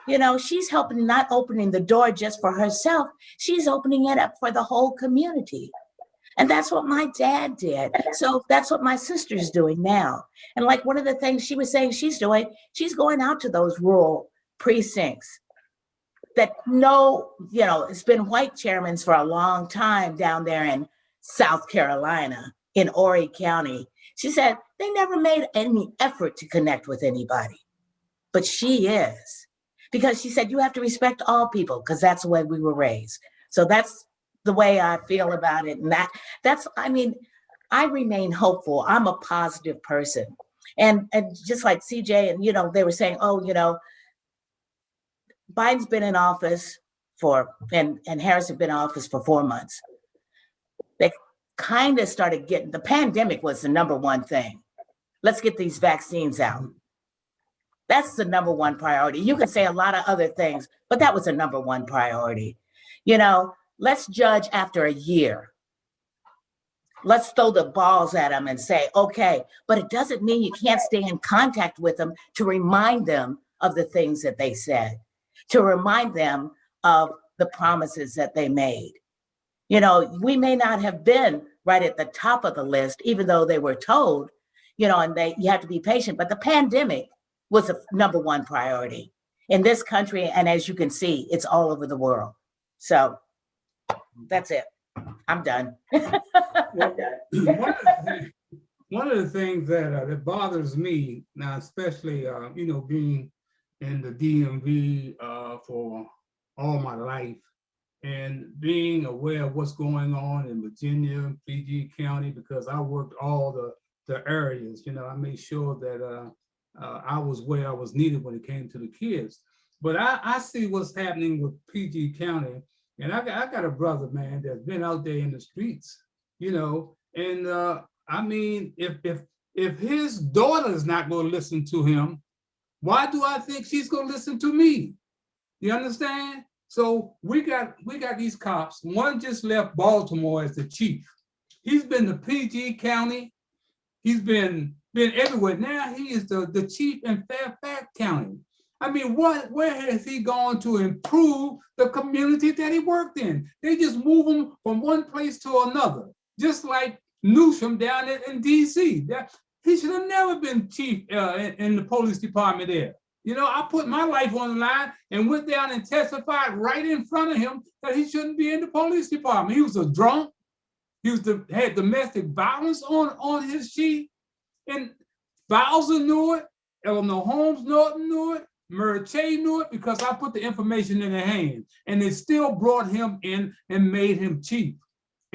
You know, she's helping, not opening the door just for herself. She's opening it up for the whole community. And that's what my dad did. So that's what my sister's doing now. And like one of the things she was saying she's doing, she's going out to those rural precincts that know, you know, it's been white chairmen for a long time down there in South Carolina, in Horry County. She said they never made any effort to connect with anybody, but she is. Because she said, you have to respect all people because that's the way we were raised. So that's the way I feel about it. And that's, I mean, I remain hopeful. I'm a positive person. And just like CJ and, you know, they were saying, oh, you know, Biden's been in office and Harris had been in office for 4 months. They kind of started getting, the pandemic was the #1 thing. Let's get these vaccines out. That's the #1 priority. You can say a lot of other things, but that was the #1 priority. You know, let's judge after a year. Let's throw the balls at them and say, okay, but it doesn't mean you can't stay in contact with them to remind them of the things that they said, to remind them of the promises that they made. You know, we may not have been right at the top of the list, even though they were told, you know, and you have to be patient, but the pandemic was a #1 priority in this country. And as you can see, it's all over the world. So that's it. I'm done. One of the things that bothers me now, especially, you know, being in the DMV for all my life and being aware of what's going on in Virginia, PG County, because I worked all the areas, you know, I made sure that I was where I was needed when it came to the kids. But I see what's happening with PG County, and I got a brother, man, that's been out there in the streets, you know, and I mean, if his daughter's not going to listen to him, why do I think she's going to listen to me? You understand? So we got these cops. One just left Baltimore as the chief. He's been to PG County. He's been everywhere. Now he is the chief in Fairfax County. I mean, where has he gone to improve the community that he worked in? They just move him from one place to another, just like Newsom down in DC. He should have never been chief in the police department there. You know, I put my life on the line and went down and testified right in front of him that he shouldn't be in the police department. He was a drunk. He had domestic violence on his sheet. And Bowser knew it, Eleanor Holmes knew it, Murray Che knew it, because I put the information in their hands. And they still brought him in and made him chief.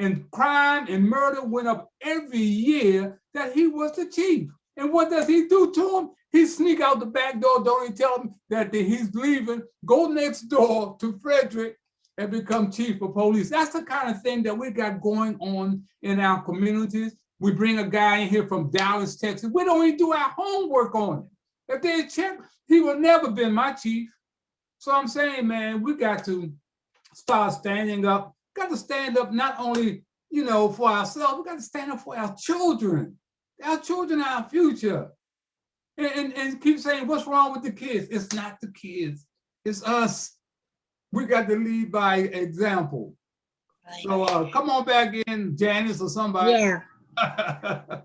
And crime and murder went up every year that he was the chief. And what does he do to him? He sneak out the back door, don't even tell him that he's leaving, go next door to Frederick and become chief of police. That's the kind of thing that we got going on in our communities. We bring a guy in here from Dallas, Texas. We don't even do our homework on him. If they check, he would never been my chief. So I'm saying, man, we got to start standing up. Got to stand up not only, you know, for ourselves, we got to stand up for our children. Our children are our future. And keep saying, what's wrong with the kids? It's not the kids, it's us. we got to lead by example. So come on back in, Janice or somebody. Yeah.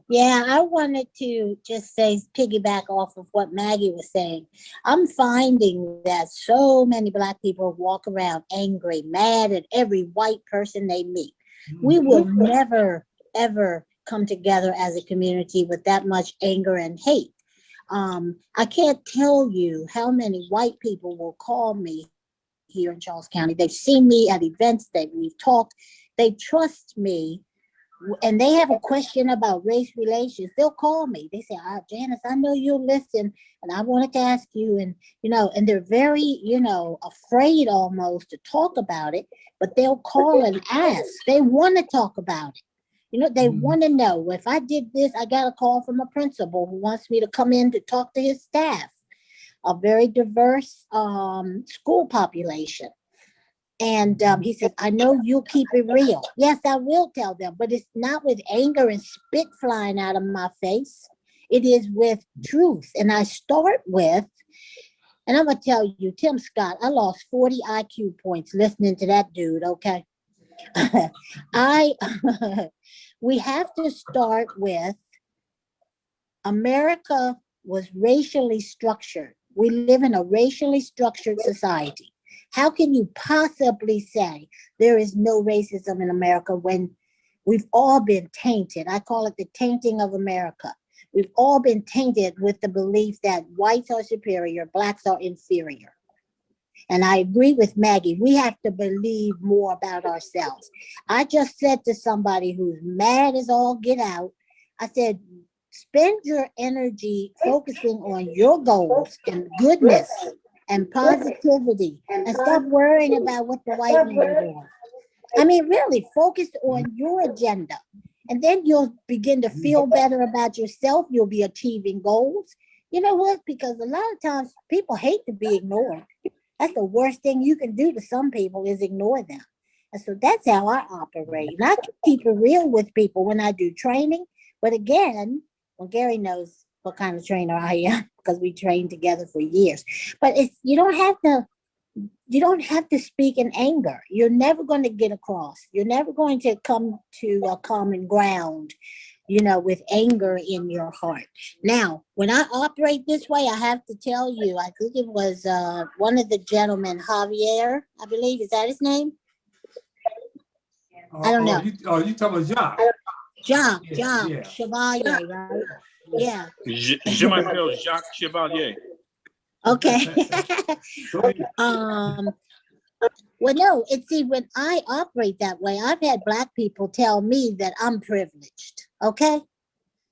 Yeah, I wanted to just say, piggyback off of what Maggie was saying. I'm finding that so many Black people walk around angry, mad at every white person they meet. We will never, ever come together as a community with that much anger and hate. I can't tell you how many white people will call me here in Charles County. They've seen me at events that we've talked. They trust me, and they have a question about race relations. They'll call me. They say, Janice, I know you'll listen, and I wanted to ask you, and and they're very, afraid almost to talk about it, but they'll call and ask. They want to talk about it. They want to know, if I did this, I got a call from a principal who wants me to come in to talk to his staff, a very diverse school population. And he said, I know you'll keep it real. Yes, I will tell them, but it's not with anger and spit flying out of my face. It is with truth. And I start with, and I'm going to tell you, Tim Scott, I lost 40 IQ points listening to that dude, okay? We have to start with, America was racially structured. We live in a racially structured society. How can you possibly say there is no racism in America when we've all been tainted? I call it the tainting of America. We've all been tainted with the belief that whites are superior, Blacks are inferior. And I agree with Maggie. We have to believe more about ourselves. I just said to somebody who's mad as all get out, I said, spend your energy focusing on your goals and goodness and positivity, and stop worrying about what the white man is doing. I mean, really focus on your agenda, and then you'll begin to feel better about yourself. You'll be achieving goals. You know what? Because a lot of times people hate to be ignored. That's the worst thing you can do to some people, is ignore them. And so that's how I operate. And I keep it real with people when I do training. But again, well, Gary knows what kind of trainer I am, because we trained together for years. But you don't have to speak in anger. You're never going to get across. You're never going to come to a common ground, with anger in your heart. Now, when I operate this way, I have to tell you, I think it was one of the gentlemen, Javier, I believe, is that his name? I don't know. You talking about Jacques Chevalier, right? Yeah. Je m'appelle Jacques Chevalier. Okay. Well, no, when I operate that way, I've had Black people tell me that I'm privileged, okay?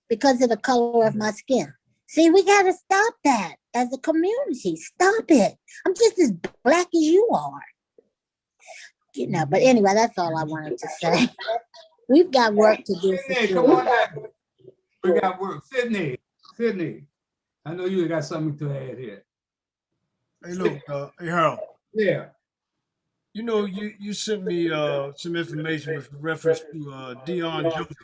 Because of the color of my skin. See, we got to stop that as a community. Stop it. I'm just as Black as you are. But anyway, that's all I wanted to say. We've got work to do. Come on back. We got work. Sydney, I know you got something to add here. Hey, look, hey, Harold. Yeah. You sent me some information with reference to Dion Joseph.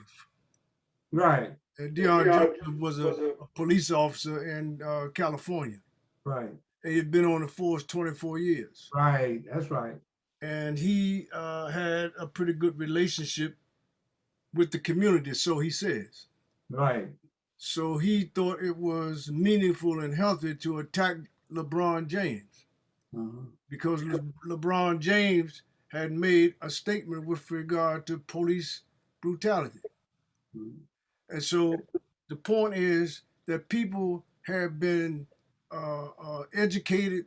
Right. And Dion Joseph was a police officer in California. Right. And he'd been on the force 24 years. Right, that's right. And he had a pretty good relationship with the community, so he says. Right. So he thought it was meaningful and healthy to attack LeBron James, because LeBron James had made a statement with regard to police brutality. And so the point is that people have been educated,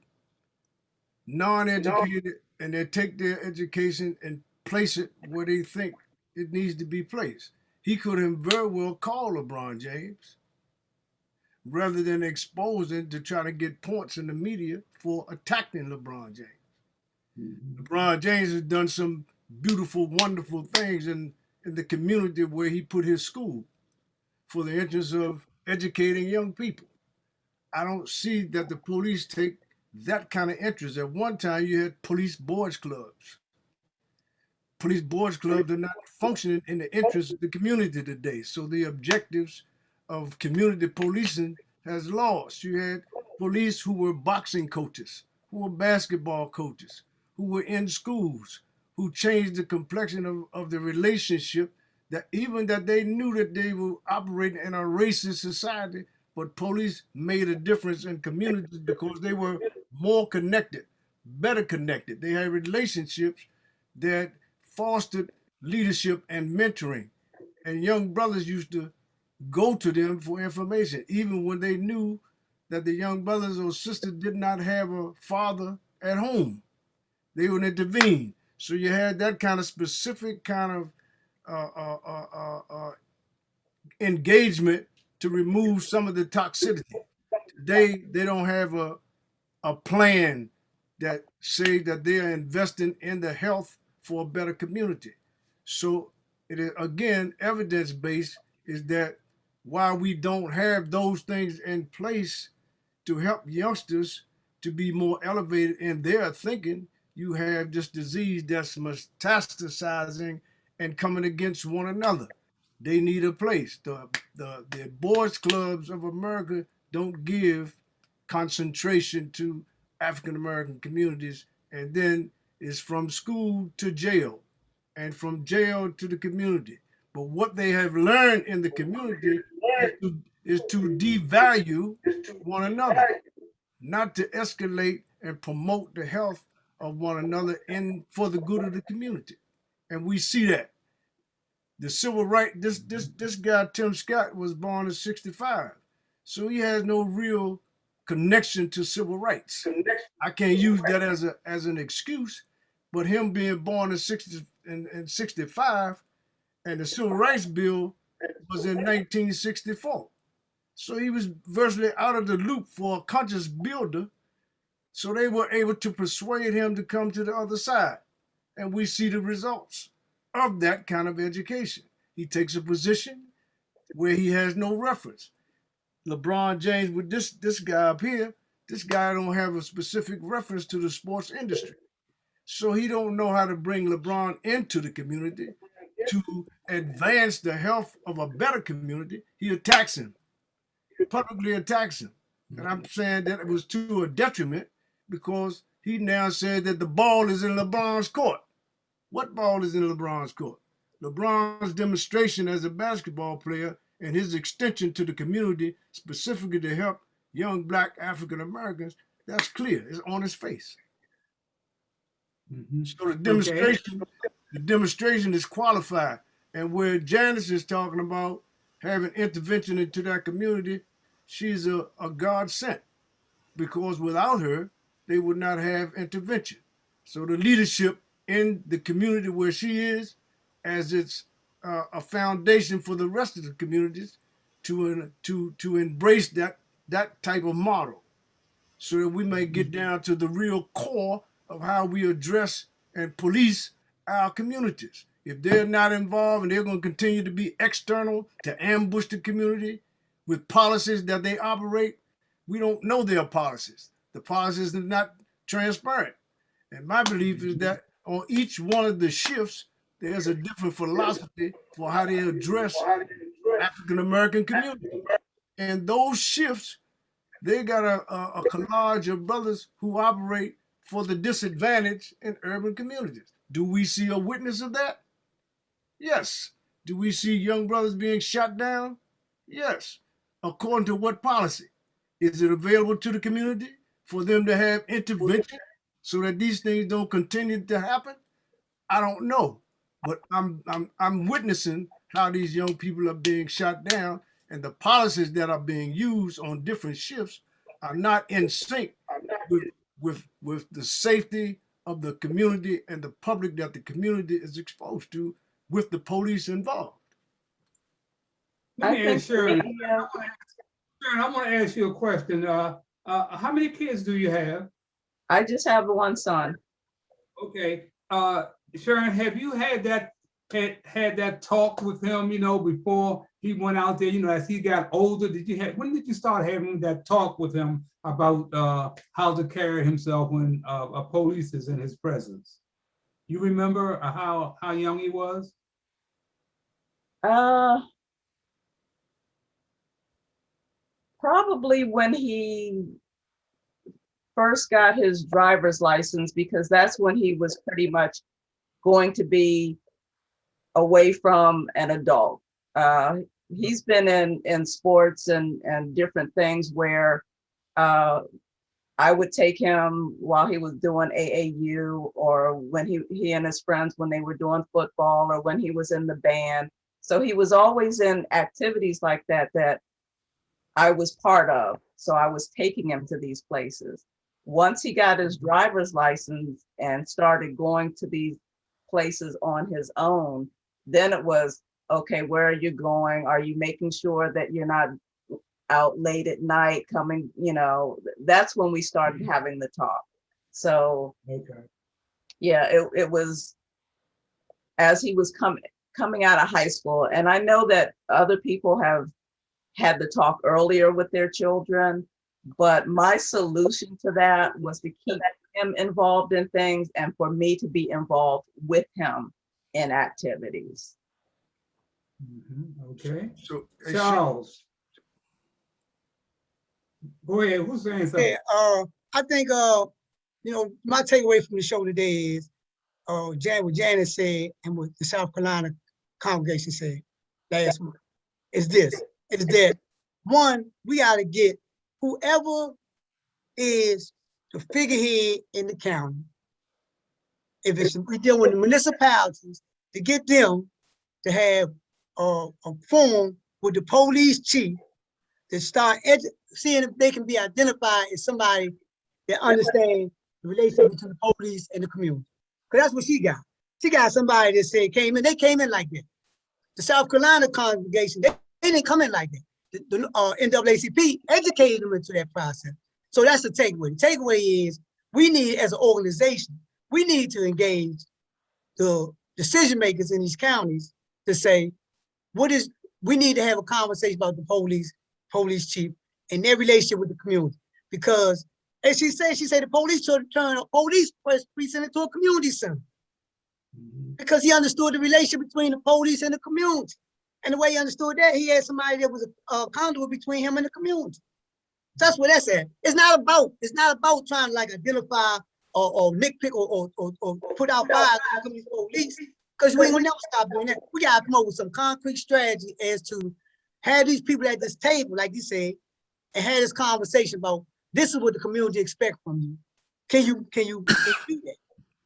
non-educated, and they take their education and place it where they think it needs to be placed. He could have very well called LeBron James rather than exposing to try to get points in the media for attacking LeBron James. LeBron James has done some beautiful, wonderful things in the community where he put his school for the interest of educating young people. I don't see that the police take that kind of interest. At one time, you had police boys clubs. Police boys clubs are not functioning in the interest of the community today. So the objectives of community policing has lost. You had police who were boxing coaches, who were basketball coaches, who were in schools, who changed the complexion of the relationship, that even that they knew that they were operating in a racist society, but police made a difference in communities because they were more connected, better connected. They had relationships that fostered leadership and mentoring. And young brothers used to go to them for information, even when they knew that the young brothers or sisters did not have a father at home. They would intervene. So you had that kind of specific kind of engagement to remove some of the toxicity. Today, they don't have a plan that say that they are investing in the health for a better community. So it is, again, evidence-based is that while we don't have those things in place to help youngsters to be more elevated in their thinking, you have this disease that's metastasizing and coming against one another. They need a place. The boys clubs of America don't give concentration to African American communities, and then it's from school to jail and from jail to the community. But what they have learned in the community is to devalue one another, not to escalate and promote the health of one another and for the good of the community. And we see that. The civil right, this guy, Tim Scott, was born in 65. So he has no real connection to civil rights. I can't use that as an excuse, but him being born in 65 and the Civil Rights Bill was in 1964. So he was virtually out of the loop for a conscious builder. So they were able to persuade him to come to the other side. And we see the results of that kind of education. He takes a position where he has no reference. LeBron James with this guy up here, this guy don't have a specific reference to the sports industry. So he don't know how to bring LeBron into the community to advance the health of a better community. He attacks him, publicly attacks him. And I'm saying that it was to a detriment because he now said that the ball is in LeBron's court. What ball is in LeBron's court? LeBron's demonstration as a basketball player and his extension to the community, specifically to help young Black African Americans, that's clear. It's on his face. So the demonstration is qualified. And where Janice is talking about having intervention into that community, she's a God sent, because without her, they would not have intervention. So the leadership in the community where she is, as it's a foundation for the rest of the communities to embrace that type of model, so that we may get down to the real core of how we address and police our communities. If they're not involved and they're going to continue to be external to ambush the community with policies that they operate, we don't know their policies. The policies are not transparent. And my belief is that on each one of the shifts, there's a different philosophy for how they address African American community. And those shifts, they got a collage of brothers who operate for the disadvantaged in urban communities. Do we see a witness of that? Yes. Do we see young brothers being shot down? Yes. According to what policy? Is it available to the community for them to have intervention so that these things don't continue to happen? I don't know, but I'm witnessing how these young people are being shot down, and the policies that are being used on different shifts are not in sync with the safety of the community and the public that the community is exposed to, with the police involved. Let me ask Sharon. Sharon, I want to ask you a question. How many kids do you have? I just have one son. Okay. Sharon, have you had that talk with him, before he went out there, as he got older? When did you start having that talk with him about how to carry himself when a police is in his presence? You remember how young he was? Probably when he first got his driver's license, because that's when he was pretty much going to be away from an adult. He's been in sports and different things where I would take him while he was doing AAU, or when he and his friends, when they were doing football, or when he was in the band. So he was always in activities like that that I was part of. So I was taking him to these places. Once he got his driver's license and started going to these places on his own, then it was, okay, where are you going? Are you making sure that you're not out late at night coming, you know? That's when we started having the talk. So Okay. yeah, it was as he was coming out of high school. And I know that other people have had the talk earlier with their children, but my solution to that was to keep him involved in things and for me to be involved with him in activities. Okay. So Charles. Go ahead. Who's saying something? Yeah, I think you know, my takeaway from the show today is what Janice said and what the South Carolina congregation said last month is that one, we ought to get whoever is the figurehead in the county, if it's we deal with the municipalities, to get them to have a forum with the police chief to start seeing if they can be identified as somebody that understands the relationship between the police and the community. Because that's what she got. She got somebody that said they came in like that. The South Carolina congregation, they didn't come in like that. The NAACP educated them into that process. So that's the takeaway. The takeaway is we need, as an organization, we need to engage the decision makers in these counties to say, we need to have a conversation about the police chief and their relationship with the community. Because as she said the police should turn a police precinct into a community center. Because he understood the relationship between the police and the community. And the way he understood that, he had somebody that was a conduit between him and the community. That's what that's at. It's not about trying to like identify or nitpick or put out fires on the police, because we ain't gonna never stop doing that. We gotta come up with some concrete strategy as to have these people at this table, like you said, and have this conversation about this is what the community expects from you. Can you do that?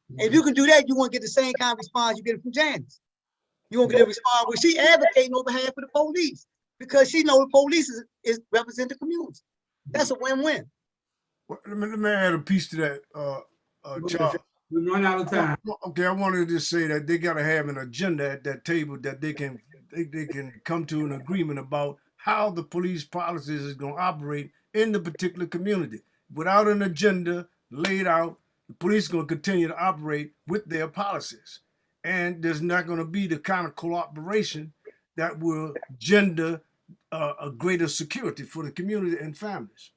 And if you can do that, you won't get the same kind of response you get from Janice. You won't get a response where she advocating on behalf of the police, because she knows the police is represent the community. That's a win-win. Well, let me add a piece to that, Charles. We run out of time. Okay, I wanted to say that they got to have an agenda at that table that they can come to an agreement about how the police policies is going to operate in the particular community. Without an agenda laid out, the police are going to continue to operate with their policies. And there's not going to be the kind of cooperation that will gender a greater security for the community and families.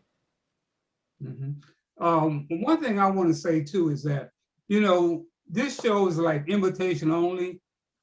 One thing I want to say too is that, you know, this show is like invitation only.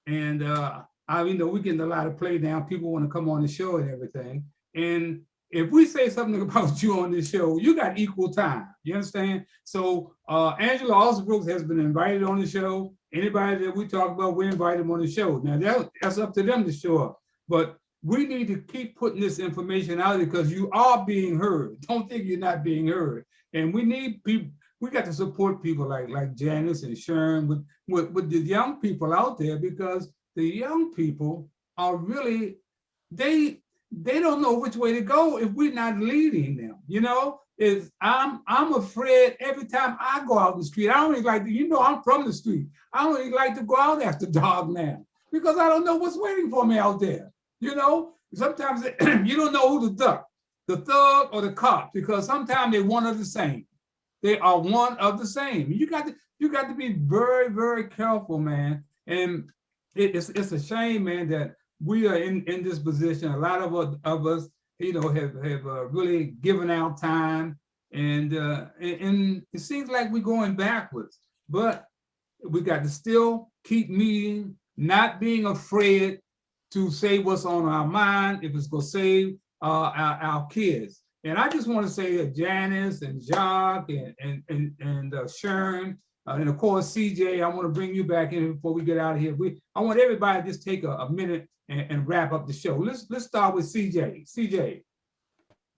And we're getting a lot of play now. People want to come on the show and everything. And if we say something about you on this show, you got equal time. You understand? So Angela Alsbrooks has been invited on the show. Anybody that we talk about, we invite them on the show. Now that's up to them to show up. But we need to keep putting this information out there because you are being heard. Don't think you're not being heard. And we need people. We got to support people like Janice and Sharon with the young people out there, because the young people are really, they don't know which way to go if we're not leading them. You know, I'm afraid every time I go out the street. I don't even like to, you know, I'm from the street. I don't even like to go out after dark now because I don't know what's waiting for me out there. You know, sometimes you don't know who to duck, the thug or the cop, because sometimes they're one of the same. They are one of the same. You got to be very, very careful, man. And it's a shame, man, that we are in this position. A lot of us, you know, have really given out time, and it seems like we're going backwards. But we got to still keep meeting, not being afraid to say what's on our mind if it's going to save our kids. And I just want to say that Janice and Jacques and Sharon, and of course, CJ, I want to bring you back in before we get out of here. I want everybody to just take a minute and wrap up the show. Let's start with CJ. CJ.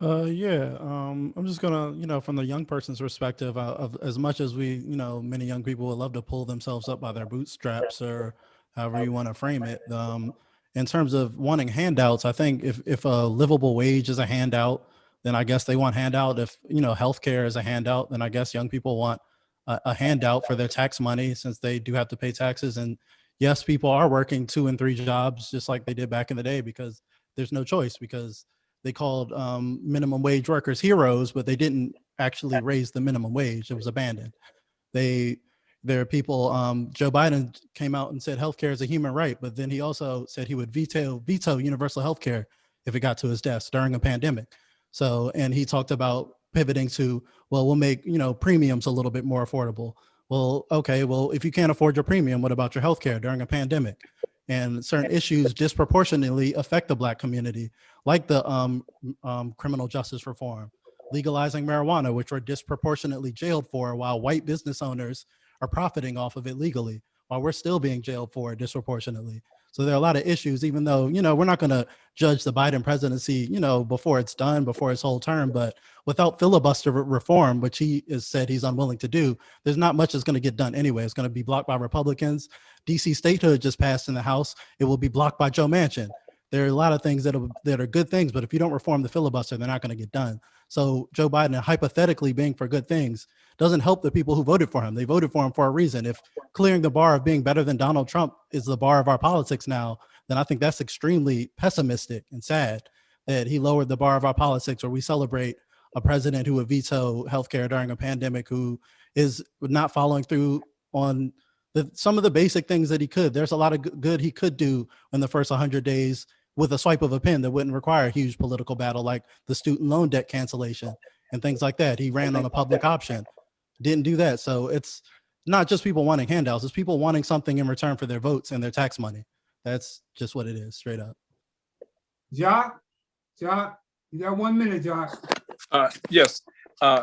Yeah, I'm just gonna, from the young person's perspective, of as much as we, many young people would love to pull themselves up by their bootstraps or however you want to frame it. In terms of wanting handouts, I think if a livable wage is a handout, then I guess they want handout. If, healthcare is a handout, then I guess young people want a handout for their tax money, since they do have to pay taxes. And yes, people are working 2 and 3 jobs just like they did back in the day, because there's no choice, because they called minimum wage workers heroes, but they didn't actually raise the minimum wage. It was abandoned. There are people, Joe Biden came out and said healthcare is a human right, but then he also said he would veto universal healthcare if it got to his desk during a pandemic. So, and he talked about pivoting to, well, we'll make, premiums a little bit more affordable. Well, okay, well, if you can't afford your premium, what about your healthcare during a pandemic? And certain issues disproportionately affect the Black community, like the criminal justice reform, legalizing marijuana, which we're disproportionately jailed for, while white business owners are profiting off of it legally, while we're still being jailed for it disproportionately. So there are a lot of issues, even though, we're not going to judge the Biden presidency, before it's done, before his whole term. But without filibuster reform, which he has said he's unwilling to do, there's not much that's going to get done anyway. It's going to be blocked by Republicans. DC statehood just passed in the House. It will be blocked by Joe Manchin. There are a lot of things that are good things, but if you don't reform the filibuster, they're not going to get done. So Joe Biden, hypothetically being for good things, doesn't help the people who voted for him. They voted for him for a reason. If clearing the bar of being better than Donald Trump is the bar of our politics now, then I think that's extremely pessimistic and sad that he lowered the bar of our politics, or we celebrate a president who would veto healthcare during a pandemic, who is not following through on some of the basic things that he could. There's a lot of good he could do in the first 100 days with a swipe of a pen that wouldn't require a huge political battle, like the student loan debt cancellation and things like that. He ran on a public option, didn't do that. So it's not just people wanting handouts, it's people wanting something in return for their votes and their tax money. That's just what it is, straight up. Jacques, you got 1 minute, Jacques. Yes.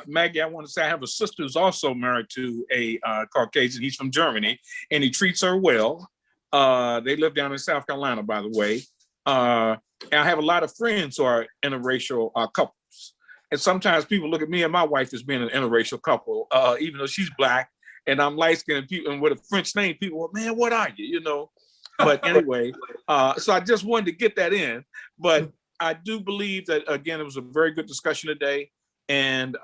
Maggie, I want to say I have a sister who's also married to a Caucasian. He's from Germany, and he treats her well. They live down in South Carolina, by the way. And I have a lot of friends who are interracial couples. And sometimes people look at me and my wife as being an interracial couple, even though she's Black and I'm light-skinned, people, and with a French name, people, man, what are you, But anyway, so I just wanted to get that in. But I do believe that, again, it was a very good discussion today. And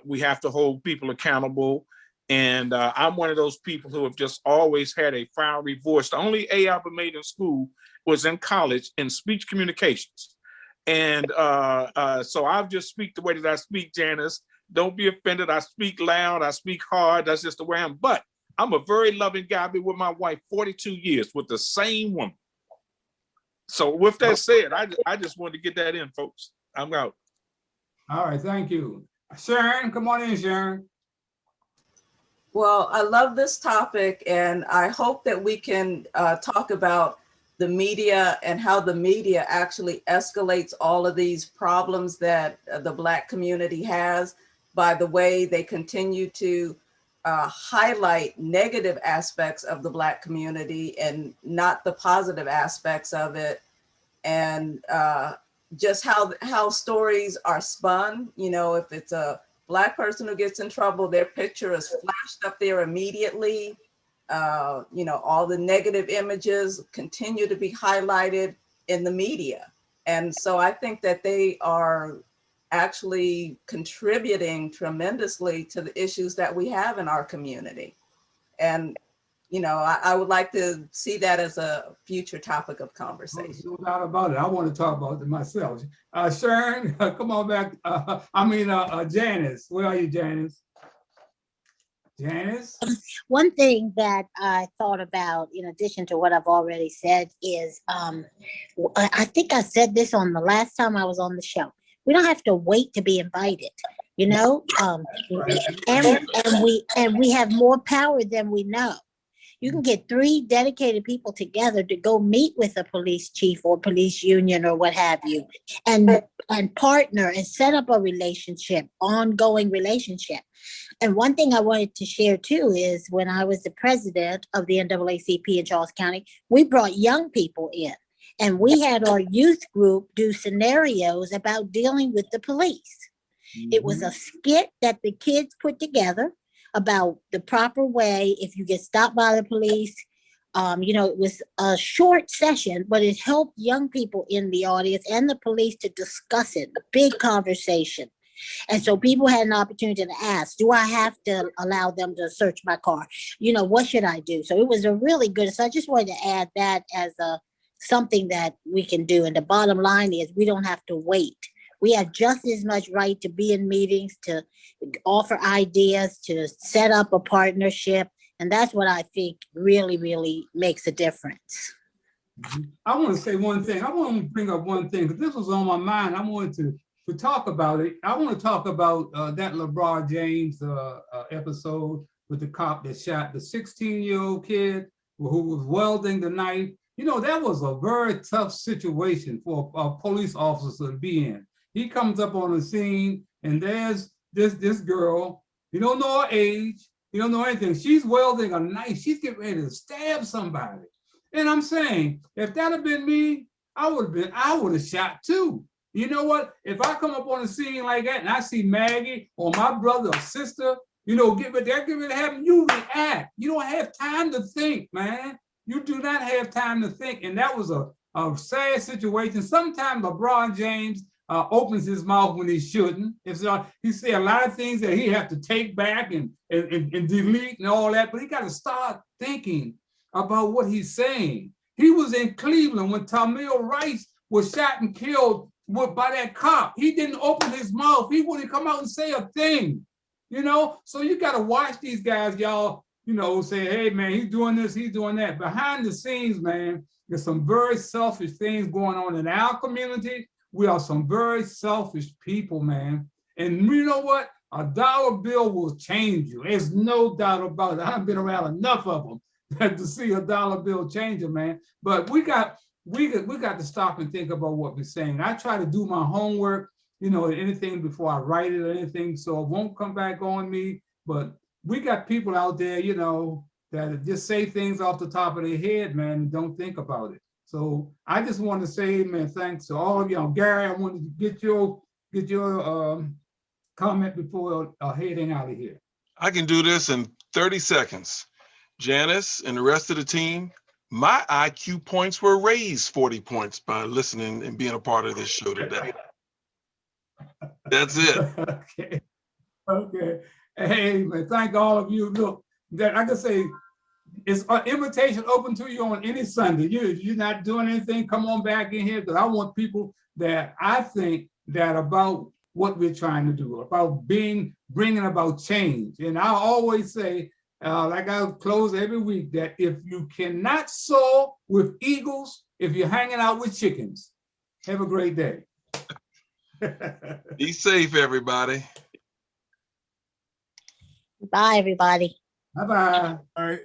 we have to hold people accountable. And I'm one of those people who have just always had a fiery voice. The only A I ever made in school was in college in speech communications. And so I'll just speak the way that I speak, Janice. Don't be offended. I speak loud. I speak hard. That's just the way I am. But I'm a very loving guy. I've been with my wife 42 years with the same woman. So with that said, I just wanted to get that in, folks. I'm out. All right, thank you. Sharon, come on in, Sharon. Well, I love this topic, and I hope that we can talk about the media and how the media actually escalates all of these problems that the Black community has by the way they continue to highlight negative aspects of the Black community and not the positive aspects of it. And just how stories are spun. If it's a Black person who gets in trouble, their picture is flashed up there immediately. All the negative images continue to be highlighted in the media. And so I think that they are actually contributing tremendously to the issues that we have in our community. And I would like to see that as a future topic of conversation. No doubt about it. I want to talk about it myself. Sharon, come on back. Janice, where are you, Janice? Janice? One thing that I thought about, in addition to what I've already said, is I think I said this on the last time I was on the show. We don't have to wait to be invited, and we have more power than we know. You can get 3 dedicated people together to go meet with a police chief or police union or what have you, and partner and set up a relationship, ongoing relationship. And one thing I wanted to share too is when I was the president of the NAACP in Charles County, we brought young people in, and we had our youth group do scenarios about dealing with the police. It was a skit that the kids put together about the proper way if you get stopped by the police. It was a short session, but it helped young people in the audience and the police to discuss it, a big conversation. And so people had an opportunity to ask, do I have to allow them to search my car? What should I do? So it was a really good, so I just wanted to add that as something that we can do. And the bottom line is we don't have to wait. We have just as much right to be in meetings, to offer ideas, to set up a partnership. And that's what I think really, really makes a difference. I want to say one thing. I want to bring up one thing, because this was on my mind. I wanted to talk about it. I want to talk about that LeBron James episode with the cop that shot the 16-year-old kid who was welding the knife. That was a very tough situation for a police officer to be in. He comes up on the scene, and there's this girl. You don't know her age. You don't know anything. She's welding a knife. She's getting ready to stab somebody. And I'm saying, if that had been me, I would have shot too. You know what? If I come up on a scene like that and I see Maggie or my brother or sister, get ready to happen, you react. You don't have time to think, man. You do not have time to think. And that was a sad situation. Sometimes LeBron James opens his mouth when he shouldn't. He say a lot of things that he have to take back and delete and all that, but he got to start thinking about what he's saying. He was in Cleveland when Tamir Rice was shot and killed by that cop. He didn't open his mouth. He wouldn't come out and say a thing, So you got to watch these guys, y'all, say, hey, man, he's doing this, he's doing that. Behind the scenes, man, there's some very selfish things going on in our community. We are some very selfish people, man. And you know what? A dollar bill will change you. There's no doubt about it. I've been around enough of them to see a dollar bill change it, man. But we got to stop and think about what we're saying. I try to do my homework, anything before I write it or anything, so it won't come back on me. But we got people out there, that just say things off the top of their head, man, and don't think about it. So I just want to say, man, thanks to all of y'all. Gary, I wanted to get your comment before heading out of here. I can do this in 30 seconds. Janice and the rest of the team, my IQ points were raised 40 points by listening and being a part of this show today. That's it. Okay. Hey, man, thank all of you. Look, that I can say, it's an invitation open to you on any Sunday. You're not doing anything, come on back in here, because I want people that I think that about what we're trying to do, about bringing about change. And I always say, like I close every week, that if you cannot soar with eagles, if you're hanging out with chickens, have a great day. Be safe, everybody. Bye, everybody. Bye-bye. All right.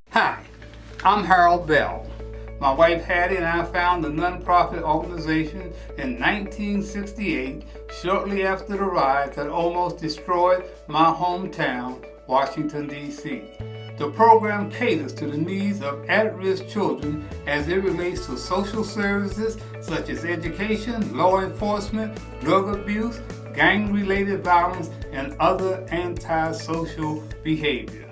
Hi, I'm Harold Bell. My wife Hattie and I founded a nonprofit organization in 1968, shortly after the riots that almost destroyed my hometown, Washington, D.C. The program caters to the needs of at-risk children as it relates to social services such as education, law enforcement, drug abuse, gang-related violence, and other antisocial behavior.